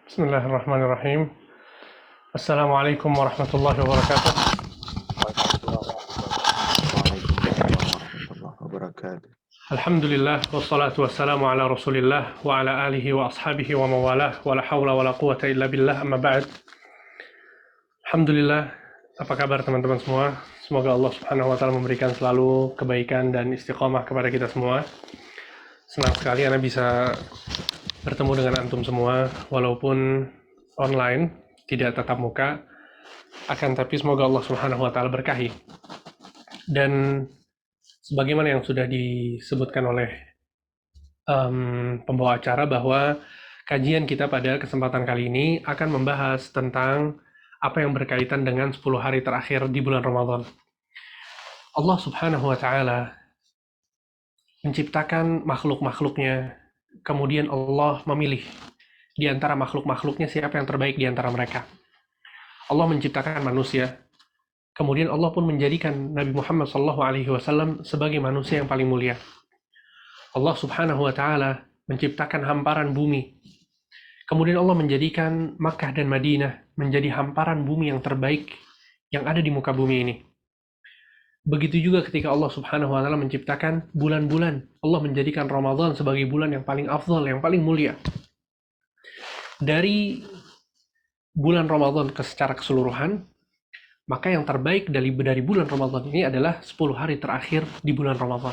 Bismillahirrahmanirrahim. Assalamualaikum warahmatullahi wabarakatuh. Waalaikumsalam warahmatullahi wabarakatuh. Alhamdulillah wassalatu wassalamu ala Rasulillah wa ala alihi wa ashabihi wa mawalah wa la haula wa la quwata illa billah amma ba'd. Alhamdulillah, apa kabar teman-teman semua? Semoga Allah Subhanahu wa taala memberikan selalu kebaikan dan istiqomah kepada kita semua. Senang sekali Ana bisa bertemu dengan antum semua walaupun online, tidak tatap muka. Akan tapi semoga Allah Subhanahu wa taala berkahi. Dan sebagaimana yang sudah disebutkan oleh pembawa acara bahwa kajian kita pada kesempatan kali ini akan membahas tentang apa yang berkaitan dengan 10 hari terakhir di bulan Ramadan. Allah Subhanahu wa taala menciptakan makhluk-makhluknya, kemudian Allah memilih di antara makhluk-makhluknya siapa yang terbaik di antara mereka. Allah menciptakan manusia, kemudian Allah pun menjadikan Nabi Muhammad SAW sebagai manusia yang paling mulia. Allah Subhanahu wa taala menciptakan hamparan bumi. Kemudian Allah menjadikan Makkah dan Madinah menjadi hamparan bumi yang terbaik yang ada di muka bumi ini. Begitu juga ketika Allah Subhanahu wa taala menciptakan bulan-bulan. Allah menjadikan Ramadan sebagai bulan yang paling afdal, yang paling mulia. Dari bulan Ramadan secara keseluruhan, maka yang terbaik dari bulan Ramadan ini adalah 10 hari terakhir di bulan Ramadan.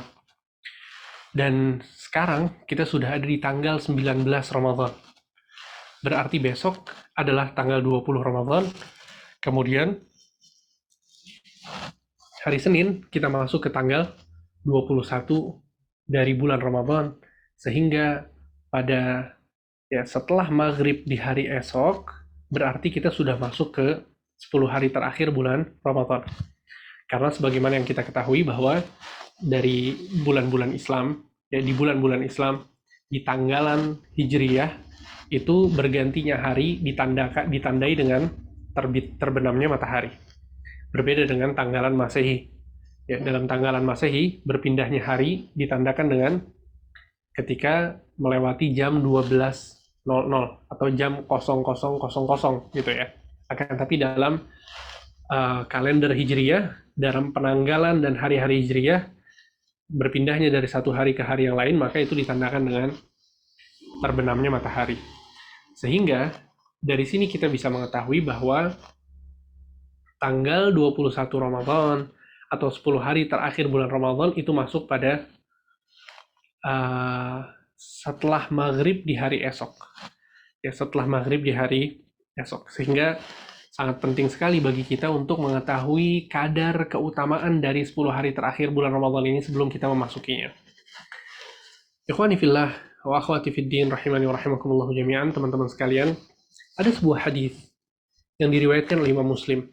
Dan sekarang kita sudah ada di tanggal 19 Ramadan. Berarti besok adalah tanggal 20 Ramadan. Kemudian hari Senin kita masuk ke tanggal 21 dari bulan Ramadan. Sehingga pada setelah maghrib di hari esok, berarti kita sudah masuk ke 10 hari terakhir bulan Ramadan. Karena sebagaimana yang kita ketahui bahwa dari bulan-bulan Islam, di bulan-bulan Islam, di tanggalan Hijriyah, itu bergantinya hari ditandai dengan terbenamnya matahari. Berbeda dengan tanggalan Masehi. Dalam tanggalan Masehi, berpindahnya hari ditandakan dengan ketika melewati jam 12.00 atau jam 00.00 gitu ya. Akan tapi dalam kalender Hijriyah, dalam penanggalan dan hari-hari Hijriyah, berpindahnya dari satu hari ke hari yang lain, maka itu ditandakan dengan terbenamnya matahari. Sehingga dari sini kita bisa mengetahui bahwa tanggal 21 Ramadan atau 10 hari terakhir bulan Ramadan itu masuk pada setelah maghrib di hari esok. Setelah maghrib di hari esok. Sehingga sangat penting sekali bagi kita untuk mengetahui kadar keutamaan dari 10 hari terakhir bulan Ramadan ini sebelum kita memasukinya. Ikhwani fillah wa akhwati fid din rahimani wa rahimakumullah jami'an, teman-teman sekalian, ada sebuah hadis yang diriwayatkan oleh Imam Muslim.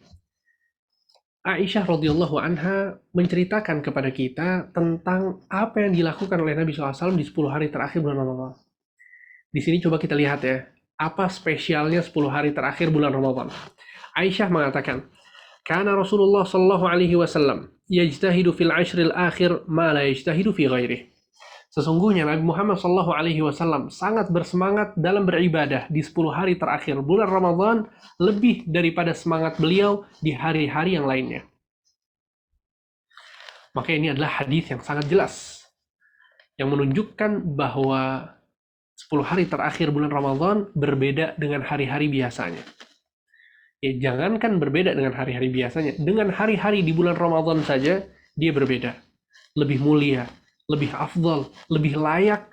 Aisyah radhiyallahu anha menceritakan kepada kita tentang apa yang dilakukan oleh Nabi SAW di 10 hari terakhir bulan Ramadan. Di sini coba kita lihat ya, apa spesialnya 10 hari terakhir bulan Ramadan. Aisyah mengatakan, "Kana Rasulullah sallallahu alaihi wasallam yajtahidu fil ashril akhir ma la yajtahidu fi ghairihi." Sesungguhnya Nabi Muhammad sallallahu alaihi wasallam sangat bersemangat dalam beribadah di 10 hari terakhir bulan Ramadan lebih daripada semangat beliau di hari-hari yang lainnya. Maka ini adalah hadis yang sangat jelas yang menunjukkan bahwa 10 hari terakhir bulan Ramadan berbeda dengan hari-hari biasanya. Jangankan berbeda dengan hari-hari biasanya, dengan hari-hari di bulan Ramadan saja dia berbeda. Lebih mulia, lebih afdal, lebih layak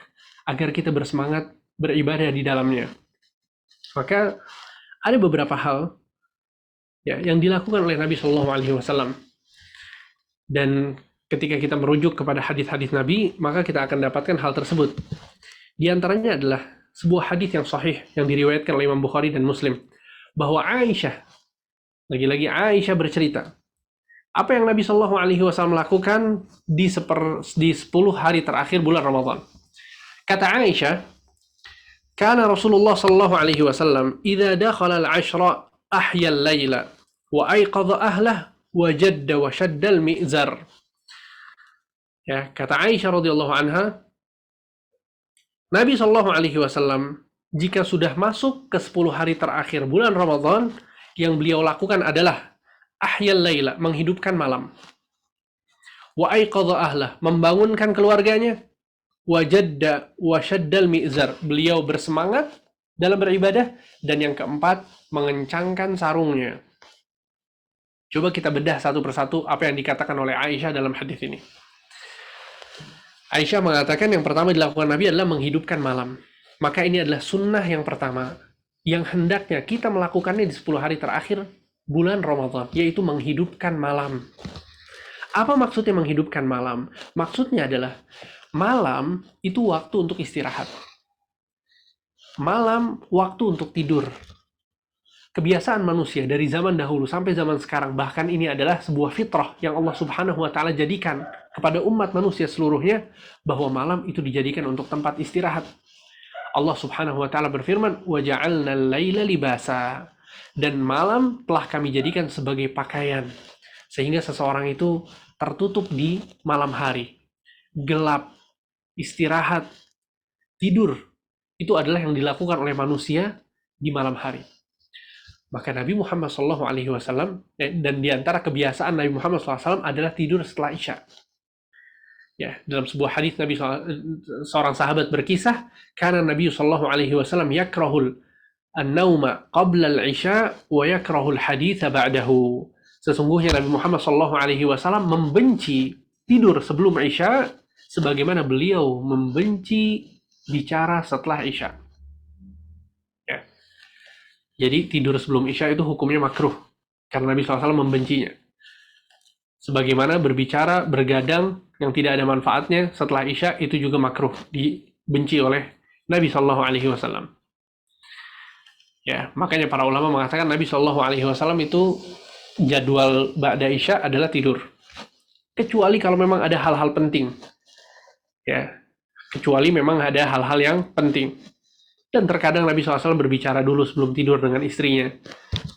agar kita bersemangat beribadah di dalamnya. Maka ada beberapa hal yang dilakukan oleh Nabi Shallallahu Alaihi Wasallam, dan ketika kita merujuk kepada hadis-hadis Nabi, maka kita akan dapatkan hal tersebut. Di antaranya adalah sebuah hadis yang sahih yang diriwayatkan oleh Imam Bukhari dan Muslim, bahwa Aisyah, lagi-lagi Aisyah bercerita, apa yang Nabi Shallallahu Alaihi Wasallam lakukan di 10 hari terakhir bulan Ramadan. Kata Aisyah, "Kana Rasulullah Shallallahu Alaihi Wasallam idza dakhala al-ashra ahya al-laila wa ayqadha ahlah wa jadda wa shadda al-mi'zar." Kata Aisyah radhiyallahu anha, Nabi Shallallahu Alaihi Wasallam jika sudah masuk ke 10 hari terakhir bulan Ramadan, yang beliau lakukan adalah ahyal laila, menghidupkan malam. Wa aiqadha ahlah, membangunkan keluarganya. Wa jadda wa syaddal mi'zar, beliau bersemangat dalam beribadah. Dan yang keempat, mengencangkan sarungnya. Coba kita bedah satu persatu apa yang dikatakan oleh Aisyah dalam hadis ini. Aisyah mengatakan yang pertama dilakukan Nabi adalah menghidupkan malam. Maka ini adalah sunnah yang pertama yang hendaknya kita melakukannya di 10 hari terakhir bulan Ramadan, yaitu menghidupkan malam. Apa maksudnya menghidupkan malam? Maksudnya adalah malam itu waktu untuk istirahat. Malam waktu untuk tidur. Kebiasaan manusia dari zaman dahulu sampai zaman sekarang, bahkan ini adalah sebuah fitrah yang Allah Subhanahu wa taala jadikan kepada umat manusia seluruhnya, bahwa malam itu dijadikan untuk tempat istirahat. Allah Subhanahu wa taala berfirman, "Wa ja'alna al-laila libasa." Dan malam telah kami jadikan sebagai pakaian, sehingga seseorang itu tertutup di malam hari. Gelap, istirahat, tidur, itu adalah yang dilakukan oleh manusia di malam hari. Maka Nabi Muhammad SAW, dan diantara kebiasaan Nabi Muhammad SAW adalah tidur setelah Isya. Ya, dalam sebuah hadis Nabi seorang sahabat berkisah, karena Nabi SAW yakrahul an-nauma qabla al-isya wa yakrahul haditha ba'dahu. Sesungguhnya Nabi Muhammad SAW membenci tidur sebelum Isya, sebagaimana beliau membenci bicara setelah Isya. Ya. Jadi tidur sebelum Isya itu hukumnya makruh, karena Nabi SAW membencinya. Sebagaimana berbicara, bergadang yang tidak ada manfaatnya setelah Isya itu juga makruh, dibenci oleh Nabi SAW. Ya, makanya para ulama mengatakan Nabi SAW itu jadwal ba'da Isya adalah tidur. Kecuali kalau memang ada hal-hal penting. Ya, kecuali memang ada hal-hal yang penting. Dan terkadang Nabi SAW berbicara dulu sebelum tidur dengan istrinya.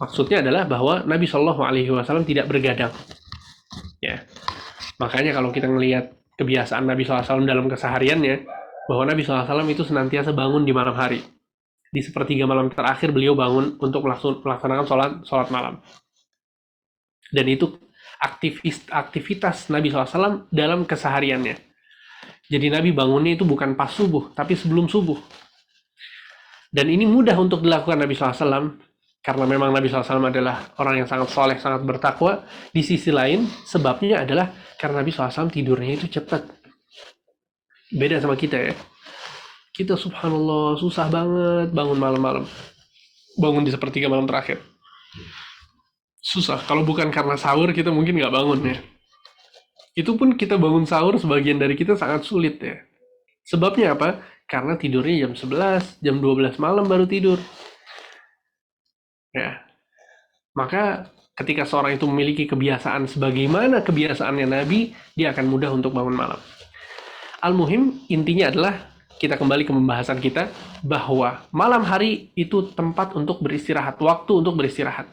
Maksudnya adalah bahwa Nabi SAW tidak bergadang. Ya, makanya kalau kita melihat kebiasaan Nabi SAW dalam kesehariannya, bahwa Nabi SAW itu senantiasa bangun di malam hari. Di sepertiga malam terakhir beliau bangun untuk melaksanakan sholat malam. Dan itu aktivitas Nabi SAW dalam kesehariannya. Jadi Nabi bangunnya itu bukan pas subuh, tapi sebelum subuh. Dan ini mudah untuk dilakukan Nabi SAW, karena memang Nabi SAW adalah orang yang sangat soleh, sangat bertakwa. Di sisi lain, sebabnya adalah karena Nabi SAW tidurnya itu cepat. Beda sama kita ya. Kita subhanallah susah banget bangun malam-malam. Bangun di sepertiga malam terakhir. Susah. Kalau bukan karena sahur, kita mungkin nggak bangun ya. Itu pun kita bangun sahur, sebagian dari kita sangat sulit ya. Sebabnya apa? Karena tidurnya jam 11, jam 12 malam baru tidur. Ya. Maka ketika seorang itu memiliki kebiasaan sebagaimana kebiasaannya Nabi, dia akan mudah untuk bangun malam. Al-muhim, intinya adalah kita kembali ke pembahasan kita, bahwa malam hari itu tempat untuk beristirahat, waktu untuk beristirahat.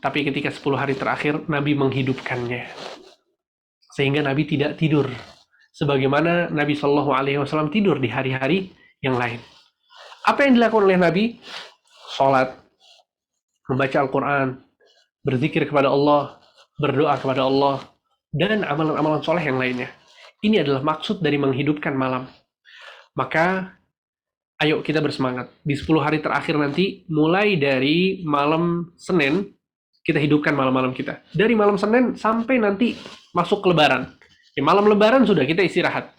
Tapi ketika 10 hari terakhir, Nabi menghidupkannya. Sehingga Nabi tidak tidur. Sebagaimana Nabi SAW tidur di hari-hari yang lain. Apa yang dilakukan oleh Nabi? Sholat, membaca Al-Quran, berzikir kepada Allah, berdoa kepada Allah, dan amalan-amalan soleh yang lainnya. Ini adalah maksud dari menghidupkan malam. Maka, ayo kita bersemangat. Di 10 hari terakhir nanti, mulai dari malam Senin, kita hidupkan malam-malam kita. Dari malam Senin sampai nanti masuk ke Lebaran. Ya, malam Lebaran sudah kita istirahat.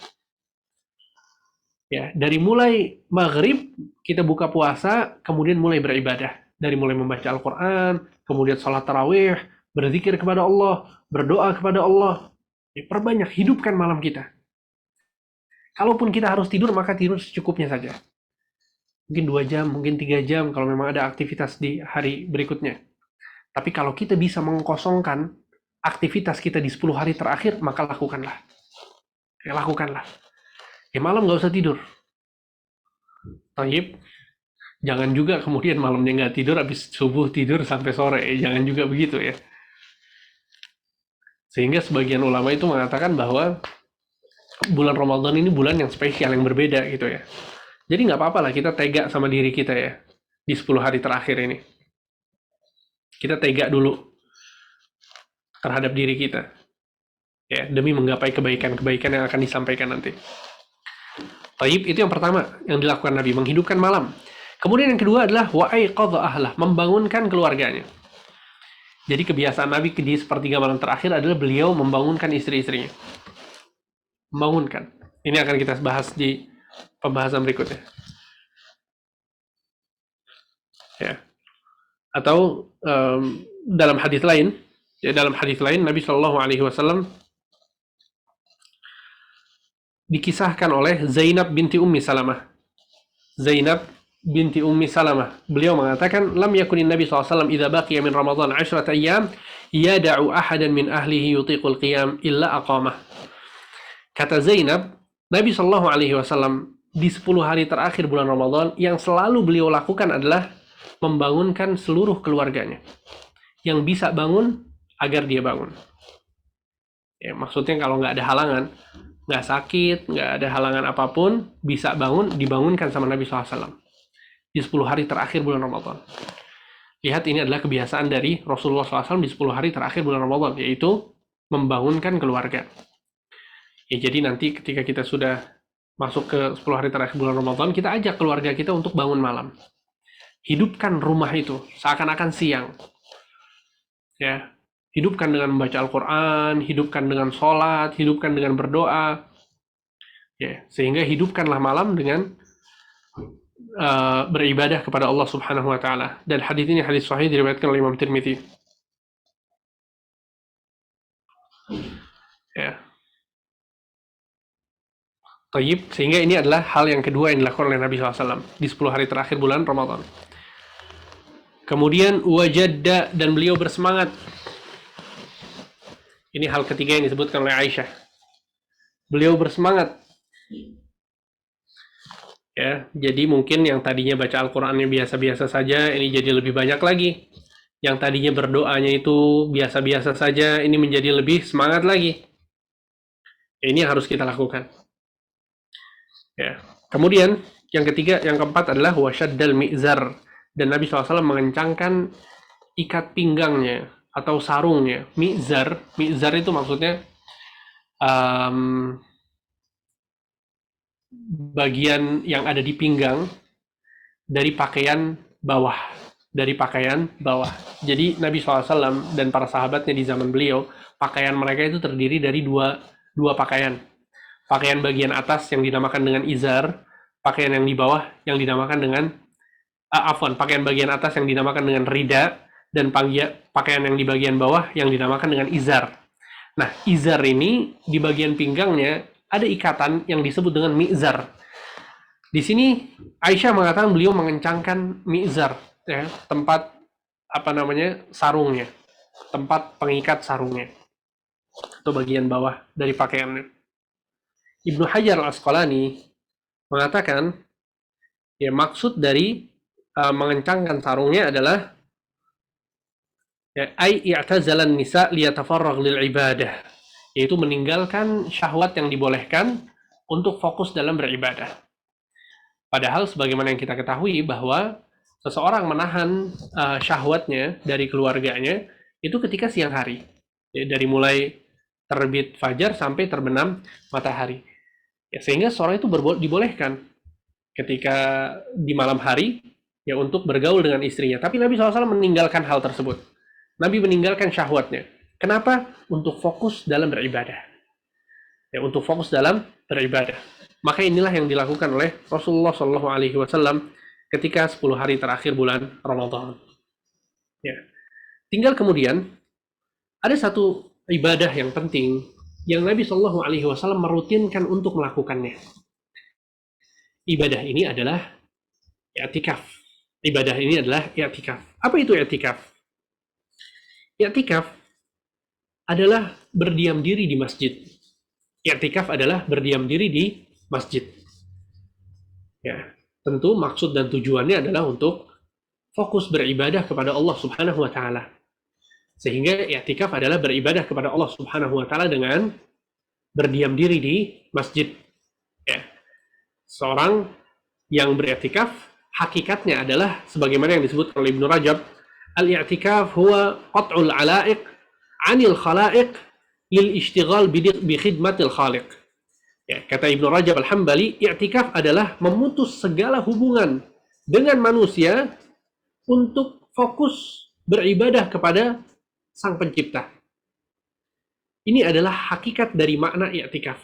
Ya, dari mulai maghrib kita buka puasa, kemudian mulai beribadah. Dari mulai membaca Al-Quran, kemudian sholat tarawih, berzikir kepada Allah, berdoa kepada Allah. Ya, perbanyak, hidupkan malam kita. Kalaupun kita harus tidur, maka tidur secukupnya saja. Mungkin 2 jam, mungkin 3 jam, kalau memang ada aktivitas di hari berikutnya. Tapi kalau kita bisa mengkosongkan aktivitas kita di 10 hari terakhir, maka lakukanlah. Ya, lakukanlah. Ya, malam nggak usah tidur. Tayyib. Jangan juga kemudian malamnya nggak tidur, habis subuh tidur sampai sore. Jangan juga begitu ya. Sehingga sebagian ulama itu mengatakan bahwa bulan Ramadan ini bulan yang spesial, yang berbeda gitu ya. Jadi nggak apa-apa lah kita tega sama diri kita ya di 10 hari terakhir ini. Kita tega dulu terhadap diri kita ya demi menggapai kebaikan-kebaikan yang akan disampaikan nanti. Taib itu yang pertama yang dilakukan Nabi, menghidupkan malam. Kemudian yang kedua adalah wa'aiqadha ahlah, membangunkan keluarganya. Jadi kebiasaan Nabi di sepertiga malam terakhir adalah beliau membangunkan istri-istrinya. Membangunkan. Ini akan kita bahas di pembahasan berikutnya. Ya. Atau dalam hadis lain, Nabi Shallallahu Alaihi Wasallam dikisahkan oleh Zainab binti Ummi Salamah. Zainab binti Ummi Salamah, beliau mengatakan, lam yakunin Nabi SAW idza baqiya min Ramadan 10 ayyam yada'u ahadan min ahlihi yutiqul qiyam illa aqamah. Kata Zainab, Nabi Shallallahu Alaihi Wasallam di 10 hari terakhir bulan Ramadan yang selalu beliau lakukan adalah membangunkan seluruh keluarganya. Yang bisa bangun agar dia bangun. Ya, maksudnya kalau nggak ada halangan, nggak sakit, nggak ada halangan apapun, bisa bangun, dibangunkan sama Nabi SAW di 10 hari terakhir bulan Ramadan. Lihat, ini adalah kebiasaan dari Rasulullah SAW di 10 hari terakhir bulan Ramadan, yaitu membangunkan keluarga. Ya, jadi nanti ketika kita sudah masuk ke 10 hari terakhir bulan Ramadan, kita ajak keluarga kita untuk bangun malam. Hidupkan rumah itu seakan-akan siang. Ya, hidupkan dengan membaca Al-Quran, hidupkan dengan sholat, hidupkan dengan berdoa. Ya, sehingga hidupkanlah malam dengan beribadah kepada Allah Subhanahu wa taala. Dan hadis ini hadis sahih diriwayatkan oleh Imam Tirmidzi. Ya. Tayyib, sehingga ini adalah hal yang kedua yang dilakukan oleh Nabi SAW di 10 hari terakhir bulan Ramadan. Kemudian wajadda, dan beliau bersemangat. Ini hal ketiga yang disebutkan oleh Aisyah. Beliau bersemangat. Ya, jadi mungkin yang tadinya baca Al-Qur'annya biasa-biasa saja, ini jadi lebih banyak lagi. Yang tadinya berdoanya itu biasa-biasa saja, ini menjadi lebih semangat lagi. Ya, ini yang harus kita lakukan. Ya. Kemudian yang ketiga, yang keempat adalah wasyaddal mi'zar, dan Nabi SAW mengencangkan ikat pinggangnya atau sarungnya. Mi'zar itu maksudnya bagian yang ada di pinggang dari pakaian bawah. Jadi Nabi SAW dan para sahabatnya di zaman beliau, pakaian mereka itu terdiri dari dua pakaian. Pakaian bagian atas yang dinamakan dengan izar, pakaian yang di bawah yang dinamakan dengan pakaian bagian atas yang dinamakan dengan rida, dan pakaian yang di bagian bawah yang dinamakan dengan izar. Nah, izar ini di bagian pinggangnya ada ikatan yang disebut dengan mi'zar. Di sini Aisyah mengatakan beliau mengencangkan mi'zar, ya, tempat sarungnya, tempat pengikat sarungnya atau bagian bawah dari pakaiannya. Ibnu Hajar Al-Asqalani mengatakan, ya, maksud dari mengencangkan sarungnya adalah ai i'tazalan nisa liyatafarragh lil ibadah, yaitu meninggalkan syahwat yang dibolehkan untuk fokus dalam beribadah. Padahal sebagaimana yang kita ketahui bahwa seseorang menahan syahwatnya dari keluarganya itu ketika siang hari, ya, dari mulai terbit fajar sampai terbenam matahari. Ya, sehingga seorang itu dibolehkan ketika di malam hari, ya, untuk bergaul dengan istrinya. Tapi Nabi SAW meninggalkan hal tersebut. Nabi meninggalkan syahwatnya. Kenapa? Untuk fokus dalam beribadah. Ya, untuk fokus dalam beribadah. Maka inilah yang dilakukan oleh Rasulullah SAW ketika 10 hari terakhir bulan Ramadan. Ya. Tinggal kemudian ada satu ibadah yang penting yang Nabi SAW merutinkan untuk melakukannya. Ibadah ini adalah i'tikaf. Apa itu i'tikaf? I'tikaf adalah berdiam diri di masjid. I'tikaf adalah berdiam diri di masjid. Ya, tentu maksud dan tujuannya adalah untuk fokus beribadah kepada Allah Subhanahu wa taala. Sehingga i'tikaf adalah beribadah kepada Allah Subhanahu wa taala dengan berdiam diri di masjid. Ya. Seorang yang beriktikaf hakikatnya adalah sebagaimana yang disebut oleh Ibnu Rajab, al-i'tikaf huwa qat'ul 'ala'iq 'anil khala'iq lil ishtighal bi khidmatil khaliq. Ya, kata Ibnu Rajab Al-Hambali, i'tikaf adalah memutus segala hubungan dengan manusia untuk fokus beribadah kepada Sang Pencipta. Ini adalah hakikat dari makna i'tikaf.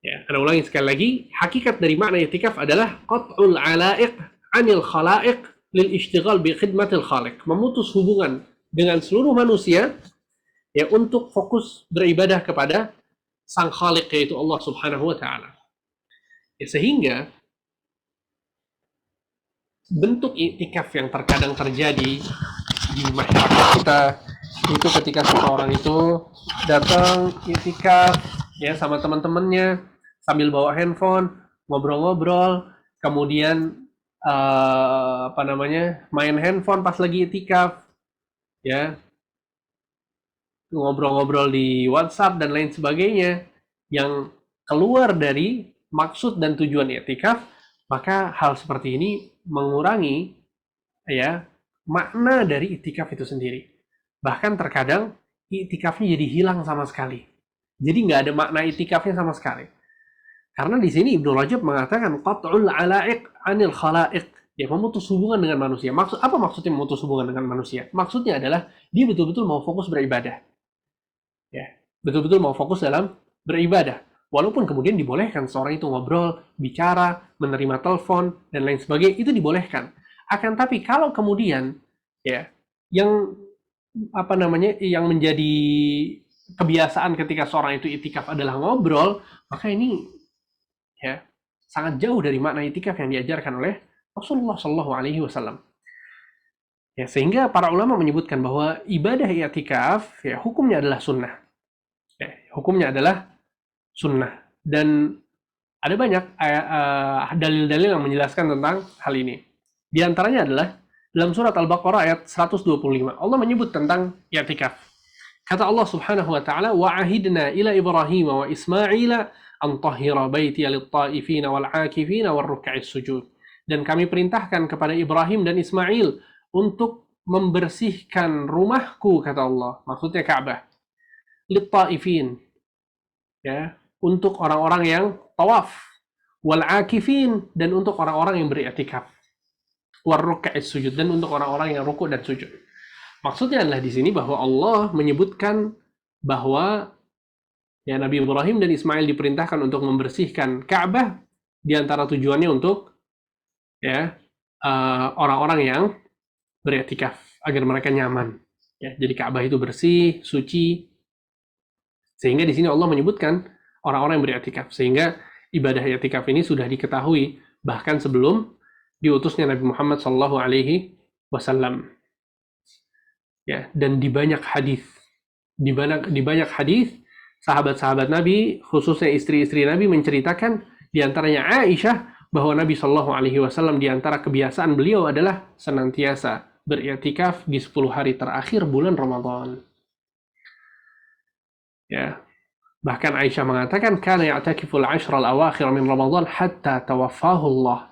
Ya, Anda ulangi sekali lagi, hakikat dari makna i'tikaf adalah qat'ul 'ala'iq 'anil khala'iq lil ishtighal bi khidmatil khaliq, memutus hubungan dengan seluruh manusia ya untuk fokus beribadah kepada Sang Khaliq, yaitu Allah Subhanahu wa taala. Ya, sehingga bentuk i'tikaf yang terkadang terjadi di masyarakat kita itu ketika seseorang itu datang i'tikaf ya sama teman-temannya sambil bawa handphone, ngobrol-ngobrol, kemudian main handphone pas lagi i'tikaf, ya, ngobrol-ngobrol di WhatsApp dan lain sebagainya yang keluar dari maksud dan tujuan i'tikaf, maka hal seperti ini mengurangi ya makna dari i'tikaf itu sendiri. Bahkan terkadang i'tikafnya jadi hilang sama sekali. Jadi nggak ada makna i'tikafnya sama sekali. Karena di sini Ibnu Rajab mengatakan qat'ul 'ala'iq 'anil khala'iq, ya memutus hubungan dengan manusia. Apa maksudnya memutus hubungan dengan manusia? Maksudnya adalah dia betul-betul mau fokus beribadah. Ya, betul-betul mau fokus dalam beribadah. Walaupun kemudian dibolehkan seorang itu ngobrol, bicara, menerima telepon dan lain sebagainya, itu dibolehkan. Akan tapi kalau kemudian ya yang yang menjadi kebiasaan ketika seorang itu i'tikaf adalah ngobrol, maka ini ya sangat jauh dari makna i'tikaf yang diajarkan oleh Rasulullah Shallallahu Alaihi Wasallam. Ya, sehingga para ulama menyebutkan bahwa ibadah i'tikaf ya hukumnya adalah sunnah. Ya, hukumnya adalah sunnah. Dan ada banyak dalil-dalil yang menjelaskan tentang hal ini. Di antaranya adalah dalam surat Al-Baqarah ayat 125. Allah menyebut tentang i'tikaf. Kata Allah Subhanahu wa taala, "Wa ahidna ila Ibrahim wa Ismail an tahhira baiti lit-ta'ifin wal-'akifin war-ruk'is sujud." Dan kami perintahkan kepada Ibrahim dan Ismail untuk membersihkan rumahku, kata Allah, maksudnya Ka'bah, lit-ta'ifin, ya, untuk orang-orang yang tawaf, wal-'akifin, dan untuk orang-orang yang beriktikaf, war-ruk'is sujud, dan untuk orang-orang yang rukuk dan sujud. Maksudnya adalah di sini bahwa Allah menyebutkan bahwa ya Nabi Ibrahim dan Ismail diperintahkan untuk membersihkan Ka'bah, di antara tujuannya untuk ya orang-orang yang beriktikaf agar mereka nyaman. Ya, jadi Ka'bah itu bersih, suci. Sehingga di sini Allah menyebutkan orang-orang yang beriktikaf. Sehingga ibadah i'tikaf ini sudah diketahui bahkan sebelum diutusnya Nabi Muhammad Shallallahu Alaihi Wasallam. Ya, dan di banyak hadis, di banyak hadis sahabat-sahabat Nabi, khususnya istri-istri Nabi menceritakan, di antaranya Aisyah, bahwa Nabi Shallallahu Alaihi Wasallam di antara kebiasaan beliau adalah senantiasa beriktikaf di 10 hari terakhir bulan Ramadan. Ya, bahkan Aisyah mengatakan, "Kana ya'takiful 'ashra al-awakhir min Ramadan hatta tawaffahu Allah."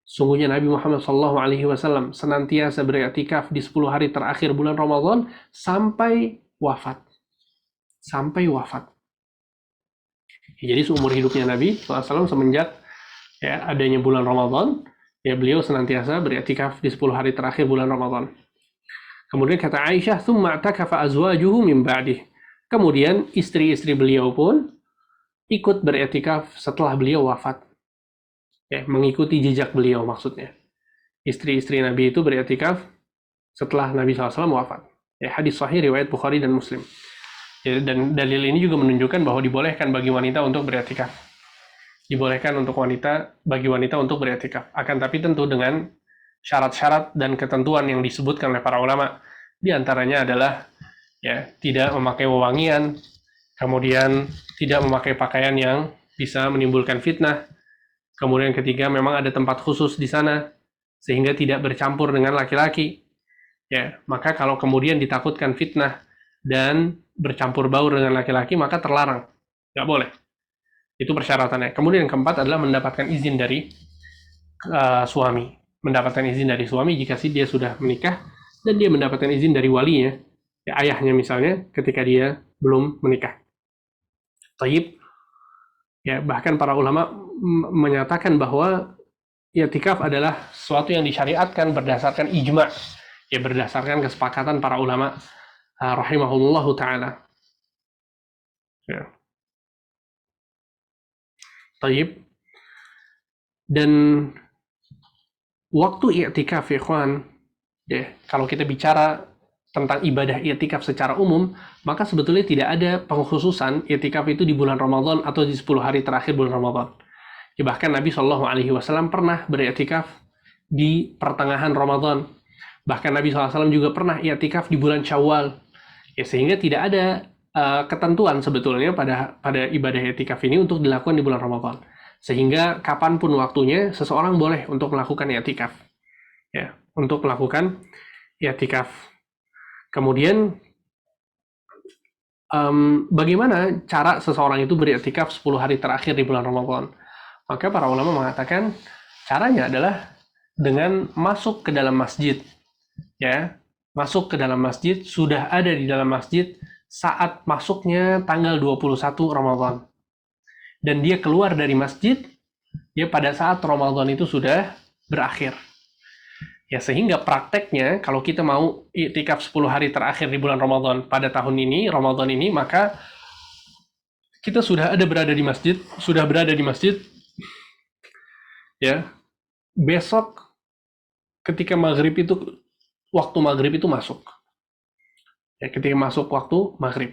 Sungguhnya Nabi Muhammad Shallallahu Alaihi Wasallam senantiasa beriktikaf di 10 hari terakhir bulan Ramadan sampai wafat. Sampai wafat. Jadi seumur hidupnya Nabi SAW semenjak ya adanya bulan Ramadan, ya beliau senantiasa beriktikaf di 10 hari terakhir bulan Ramadan. Kemudian kata Aisyah, "Tsumma i'takafa azwajuhu min ba'dih." Kemudian istri-istri beliau pun ikut beriktikaf setelah beliau wafat. Ya, mengikuti jejak beliau maksudnya. Istri-istri Nabi itu beriktikaf setelah Nabi SAW wafat. Ya, hadis sahih riwayat Bukhari dan Muslim. Ya, dan dalil ini juga menunjukkan bahwa dibolehkan bagi wanita untuk beriktikaf. Dibolehkan bagi wanita untuk beriktikaf. Akan tapi tentu dengan syarat-syarat dan ketentuan yang disebutkan oleh para ulama. Di antaranya adalah ya tidak memakai wewangian, kemudian tidak memakai pakaian yang bisa menimbulkan fitnah. Kemudian ketiga, memang ada tempat khusus di sana sehingga tidak bercampur dengan laki-laki. Ya, maka kalau kemudian ditakutkan fitnah dan bercampur baur dengan laki-laki, maka terlarang, nggak boleh. Itu persyaratannya. Kemudian yang keempat adalah mendapatkan izin dari suami, mendapatkan izin dari suami jika dia sudah menikah, dan dia mendapatkan izin dari walinya, ya, ayahnya misalnya, ketika dia belum menikah. Taib, ya, bahkan para ulama menyatakan bahwa i'tikaf adalah sesuatu yang disyariatkan berdasarkan ijma', ya, berdasarkan kesepakatan para ulama rahimahullahu taala. Ya. Taib. Dan waktu i'tikaf, ya ikhwan, ya, kalau kita bicara tentang ibadah i'tikaf secara umum, maka sebetulnya tidak ada pengkhususan i'tikaf itu di bulan Ramadan atau di 10 hari terakhir bulan Ramadan. Ya, bahkan Nabi SAW pernah beriktikaf di pertengahan Ramadan. Bahkan Nabi SAW juga pernah i'tikaf di bulan Syawal. Ya, sehingga tidak ada ketentuan sebetulnya pada ibadah i'tikaf ini untuk dilakukan di bulan Ramadan. Sehingga kapanpun waktunya seseorang boleh untuk melakukan i'tikaf. Ya, untuk melakukan i'tikaf. Kemudian bagaimana cara seseorang itu beriktikaf 10 hari terakhir di bulan Ramadan? Maka para ulama mengatakan caranya adalah dengan masuk ke dalam masjid. Ya, masuk ke dalam masjid, sudah ada di dalam masjid saat masuknya tanggal 21 Ramadan. Dan dia keluar dari masjid ya pada saat Ramadan itu sudah berakhir. Ya, sehingga prakteknya kalau kita mau i'tikaf 10 hari terakhir di bulan Ramadan pada tahun ini, Ramadan ini, maka kita sudah berada di masjid, ya. Besok ketika waktu maghrib itu masuk. Ya, ketika masuk waktu maghrib.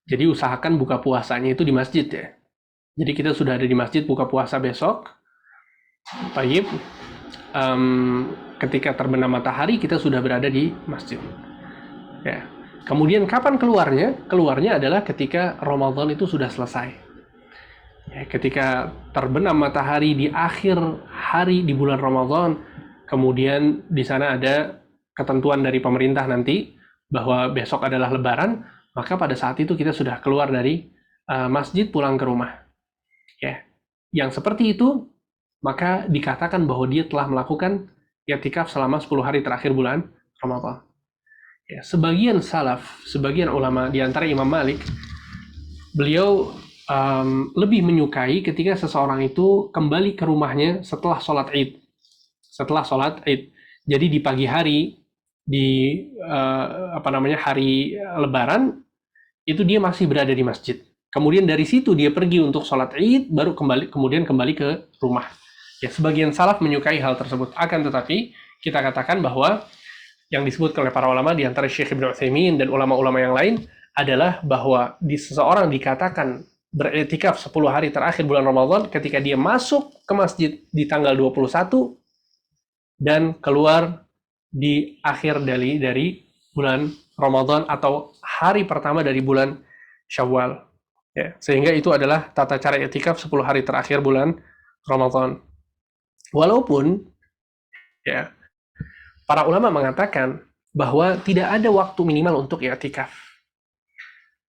Jadi usahakan buka puasanya itu di masjid, ya. Jadi kita sudah ada di masjid buka puasa besok. Taib. Ketika terbenam matahari kita sudah berada di masjid. Ya. Kemudian kapan keluarnya? Keluarnya adalah ketika Ramadan itu sudah selesai. Ya, ketika terbenam matahari di akhir hari di bulan Ramadan, kemudian di sana ada ketentuan dari pemerintah nanti bahwa besok adalah Lebaran, maka pada saat itu kita sudah keluar dari masjid pulang ke rumah. Ya, yang seperti itu maka dikatakan bahwa dia telah melakukan i'tikaf selama 10 hari terakhir bulan Ramadan. Ya, sebagian salaf, sebagian ulama di antara Imam Malik, beliau lebih menyukai ketika seseorang itu kembali ke rumahnya setelah sholat Id. Setelah sholat Id. Jadi di pagi hari, di hari Lebaran, itu dia masih berada di masjid. Kemudian dari situ dia pergi untuk sholat Id, baru kemudian kembali ke rumah. Ya, sebagian salaf menyukai hal tersebut. Akan tetapi kita katakan bahwa yang disebut oleh para ulama di antara Syekh Ibnu Utsaimin dan ulama-ulama yang lain adalah bahwa seseorang dikatakan beriktikaf 10 hari terakhir bulan Ramadan ketika dia masuk ke masjid di tanggal 21 dan keluar di akhir dari bulan Ramadan atau hari pertama dari bulan Syawal. Ya, sehingga itu adalah tata cara i'tikaf 10 hari terakhir bulan Ramadan. Walaupun ya, para ulama mengatakan bahwa tidak ada waktu minimal untuk i'tikaf.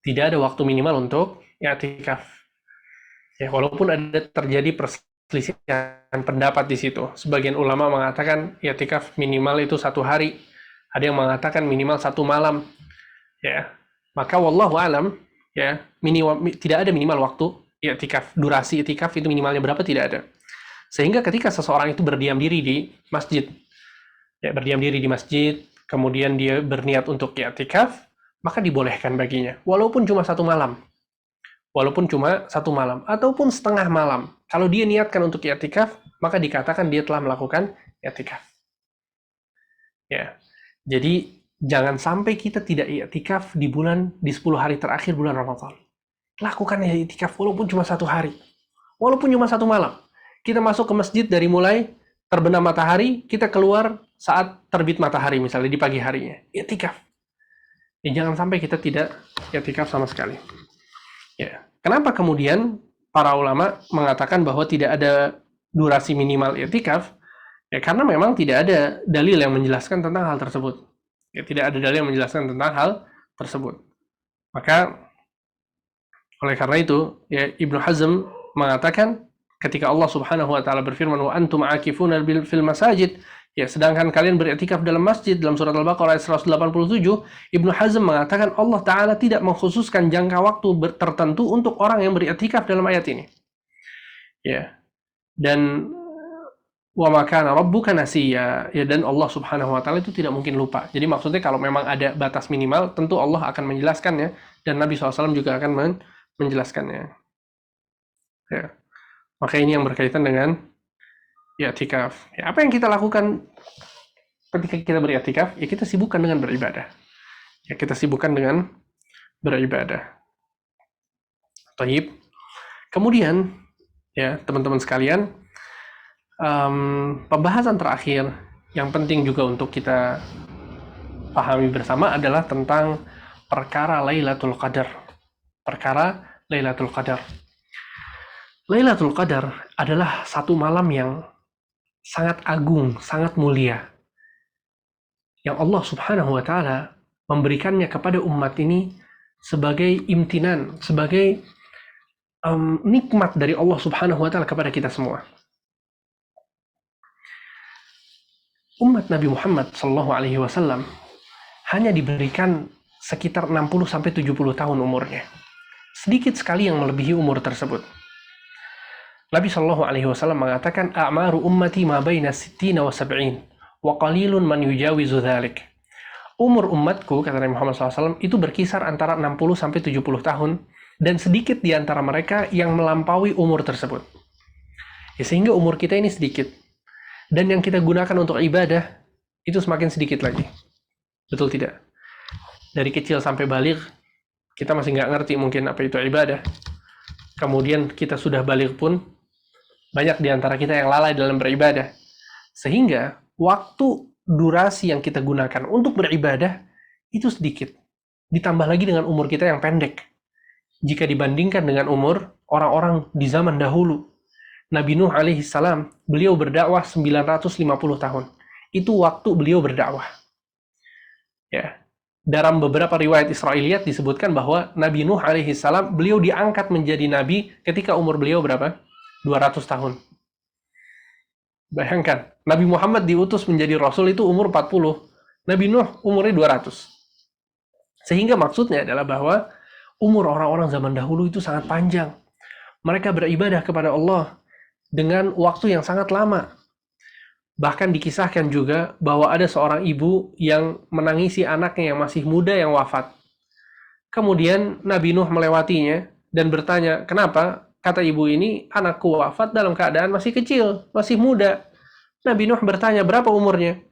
Tidak ada waktu minimal untuk i'tikaf. Ya, walaupun ada terjadi perselisihan pendapat di situ. Sebagian ulama mengatakan i'tikaf minimal itu 1 hari. Ada yang mengatakan minimal 1 malam. Ya, maka wallahu alam, ya, tidak ada minimal waktu i'tikaf. Durasi i'tikaf itu minimalnya berapa tidak ada. Sehingga ketika seseorang itu berdiam diri di masjid, ya, kemudian dia berniat untuk i'tikaf, maka dibolehkan baginya, walaupun cuma 1 malam. Ataupun setengah malam. Kalau dia niatkan untuk i'tikaf, maka dikatakan dia telah melakukan i'tikaf. Ya. Jadi jangan sampai kita tidak i'tikaf di 10 hari terakhir bulan Ramadan. Lakukan i'tikaf walaupun cuma 1 hari. Walaupun cuma 1 malam. Kita masuk ke masjid dari mulai terbenam matahari, kita keluar saat terbit matahari misalnya di pagi harinya. I'tikaf. Ya, jangan sampai kita tidak i'tikaf sama sekali. Ya. Kenapa kemudian para ulama mengatakan bahwa tidak ada durasi minimal i'tikaf? Ya, karena memang tidak ada dalil yang menjelaskan tentang hal tersebut. Ya, tidak ada dalil yang menjelaskan tentang hal tersebut. Maka oleh karena itu, ya, Ibnu Hazm mengatakan ketika Allah Subhanahu wa taala berfirman wa antum aakifuna fil masajid, ya sedangkan kalian beriktikaf dalam masjid, dalam surat Al-Baqarah ayat 187, Ibnu Hazm mengatakan Allah taala tidak mengkhususkan jangka waktu tertentu untuk orang yang beriktikaf dalam ayat ini. Ya. Dan wa ma kana rabbuka nasiya, ya, dan Allah Subhanahu wa taala itu tidak mungkin lupa. Jadi maksudnya kalau memang ada batas minimal, tentu Allah akan menjelaskannya dan Nabi SAW juga akan menjelaskannya. Ya. Maka ini yang berkaitan dengan i'tikaf. Ya, apa yang kita lakukan ketika kita beriktikaf? Ya kita sibukkan dengan beribadah. Ya kita sibukkan dengan beribadah. Taib. Kemudian ya teman-teman sekalian, pembahasan terakhir yang penting juga untuk kita pahami bersama adalah tentang perkara Lailatul Qadar. Perkara Lailatul Qadar. Lailatul Qadar adalah satu malam yang sangat agung, sangat mulia, yang Allah Subhanahu wa taala memberikannya kepada umat ini sebagai imtinan, sebagai nikmat dari Allah Subhanahu wa taala kepada kita semua. Umat Nabi Muhammad SAW hanya diberikan sekitar 60-70 tahun umurnya. Sedikit sekali yang melebihi umur tersebut. Nabi SAW mengatakan, a'maru ummati ma baina 60 wa 70, wa qalilun man yujawizu dhalik. Umur umatku, kata Nabi Muhammad SAW, itu berkisar antara 60-70 tahun, dan sedikit di antara mereka yang melampaui umur tersebut. Ya, sehingga umur kita ini sedikit. Dan yang kita gunakan untuk ibadah, itu semakin sedikit lagi. Betul tidak? Dari kecil sampai balik, kita masih nggak ngerti mungkin apa itu ibadah. Kemudian kita sudah balik pun, banyak di antara kita yang lalai dalam beribadah. Sehingga, waktu durasi yang kita gunakan untuk beribadah, itu sedikit. Ditambah lagi dengan umur kita yang pendek. Jika dibandingkan dengan umur orang-orang di zaman dahulu. Nabi Nuh alaihi salam, beliau berdakwah 950 tahun. Itu waktu beliau berdakwah. Ya. Dalam beberapa riwayat Israiliyat disebutkan bahwa Nabi Nuh alaihi salam, beliau diangkat menjadi nabi ketika umur beliau berapa? 200 tahun. Bayangkan, Nabi Muhammad diutus menjadi rasul itu umur 40. Nabi Nuh umurnya 200. Sehingga maksudnya adalah bahwa umur orang-orang zaman dahulu itu sangat panjang. Mereka beribadah kepada Allah dengan waktu yang sangat lama. Bahkan dikisahkan juga bahwa ada seorang ibu yang menangisi anaknya yang masih muda yang wafat. Kemudian Nabi Nuh melewatinya dan bertanya, kenapa? Kata ibu ini, anakku wafat dalam keadaan masih kecil, masih muda. Nabi Nuh bertanya, berapa umurnya?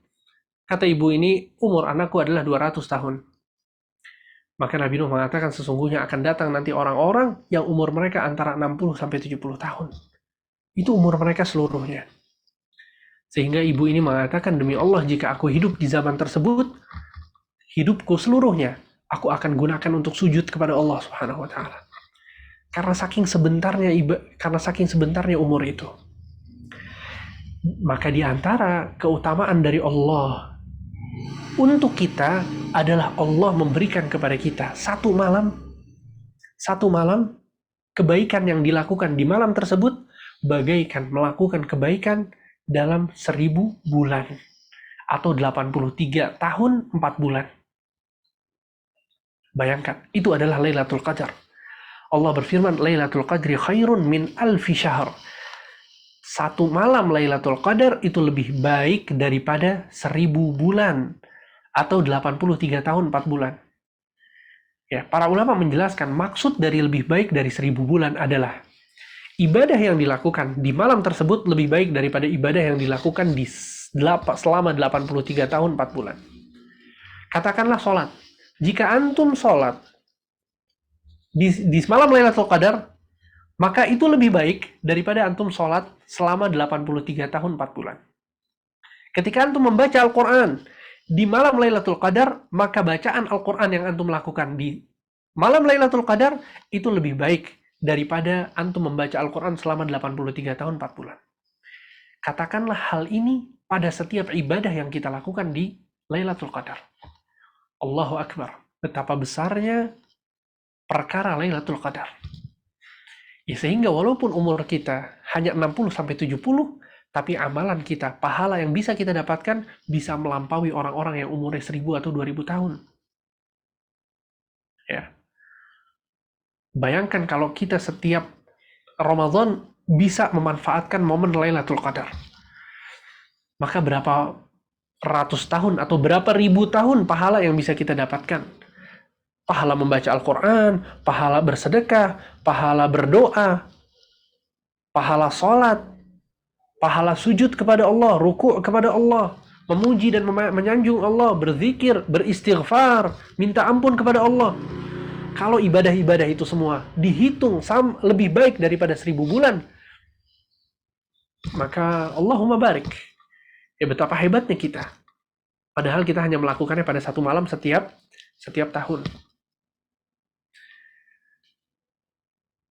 Kata ibu ini, umur anakku adalah 200 tahun. Maka Nabi Nuh mengatakan, sesungguhnya akan datang nanti orang-orang yang umur mereka antara 60-70 tahun. Itu umur mereka seluruhnya. Sehingga ibu ini mengatakan, demi Allah, jika aku hidup di zaman tersebut, hidupku seluruhnya, aku akan gunakan untuk sujud kepada Allah Subhanahu wa taala. Karena saking sebentarnya umur itu. Maka di antara keutamaan dari Allah untuk kita adalah Allah memberikan kepada kita satu malam kebaikan yang dilakukan di malam tersebut bagaikan melakukan kebaikan dalam 1000 bulan atau 83 tahun 4 bulan. Bayangkan, itu adalah Lailatul Qadar. Allah berfirman, Lailatul Qadri khairun min alfi syahr. Satu malam Lailatul Qadar itu lebih baik daripada 1000 bulan atau 83 tahun 4 bulan. Ya, para ulama menjelaskan maksud dari lebih baik dari 1000 bulan adalah ibadah yang dilakukan di malam tersebut lebih baik daripada ibadah yang dilakukan selama 83 tahun 4 bulan. Katakanlah sholat. Jika antum sholat di malam Lailatul Qadar, maka itu lebih baik daripada antum sholat selama 83 tahun 4 bulan. Ketika antum membaca Al-Quran di malam Lailatul Qadar, maka bacaan Al-Quran yang antum lakukan di malam Lailatul Qadar itu lebih baik daripada antum membaca Al-Quran selama 83 tahun 4 bulan. Katakanlah hal ini pada setiap ibadah yang kita lakukan di Lailatul Qadar. Allahu Akbar. Betapa besarnya perkara Lailatul Qadar. Ya, sehingga walaupun umur kita hanya 60 sampai 70, tapi amalan kita, pahala yang bisa kita dapatkan bisa melampaui orang-orang yang umurnya 1000 atau 2000 tahun. Ya. Bayangkan kalau kita setiap Ramadan bisa memanfaatkan momen Lailatul Qadar. Maka berapa ratus tahun atau berapa ribu tahun pahala yang bisa kita dapatkan. Pahala membaca Al-Quran, pahala bersedekah, pahala berdoa, pahala sholat, pahala sujud kepada Allah, ruku' kepada Allah, memuji dan menyanjung Allah, berzikir, beristighfar, minta ampun kepada Allah. Kalau ibadah-ibadah itu semua dihitung lebih baik daripada 1000 bulan, maka Allahumma barik. Ya, betapa hebatnya kita. Padahal kita hanya melakukannya pada satu malam setiap tahun.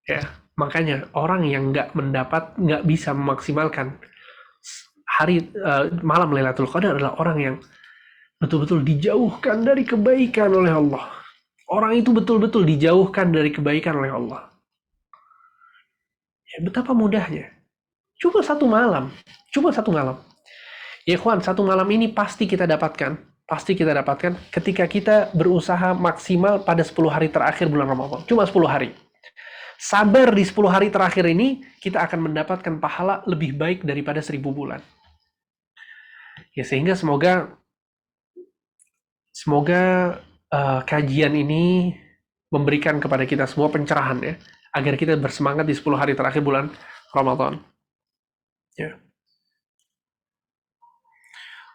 Ya, makanya orang yang nggak bisa memaksimalkan malam Lailatul Qadar adalah orang yang betul-betul dijauhkan dari kebaikan oleh Allah. Orang itu betul-betul dijauhkan dari kebaikan oleh Allah. Ya, betapa mudahnya. Cuma satu malam. Ya ikhwan, satu malam ini pasti kita dapatkan. Pasti kita dapatkan ketika kita berusaha maksimal pada 10 hari terakhir bulan Ramadan. Cuma 10 hari. Sabar di 10 hari terakhir ini, kita akan mendapatkan pahala lebih baik daripada 1000 bulan. Ya, sehingga semoga kajian ini memberikan kepada kita semua pencerahan ya, agar kita bersemangat di 10 hari terakhir bulan Ramadan. Ya.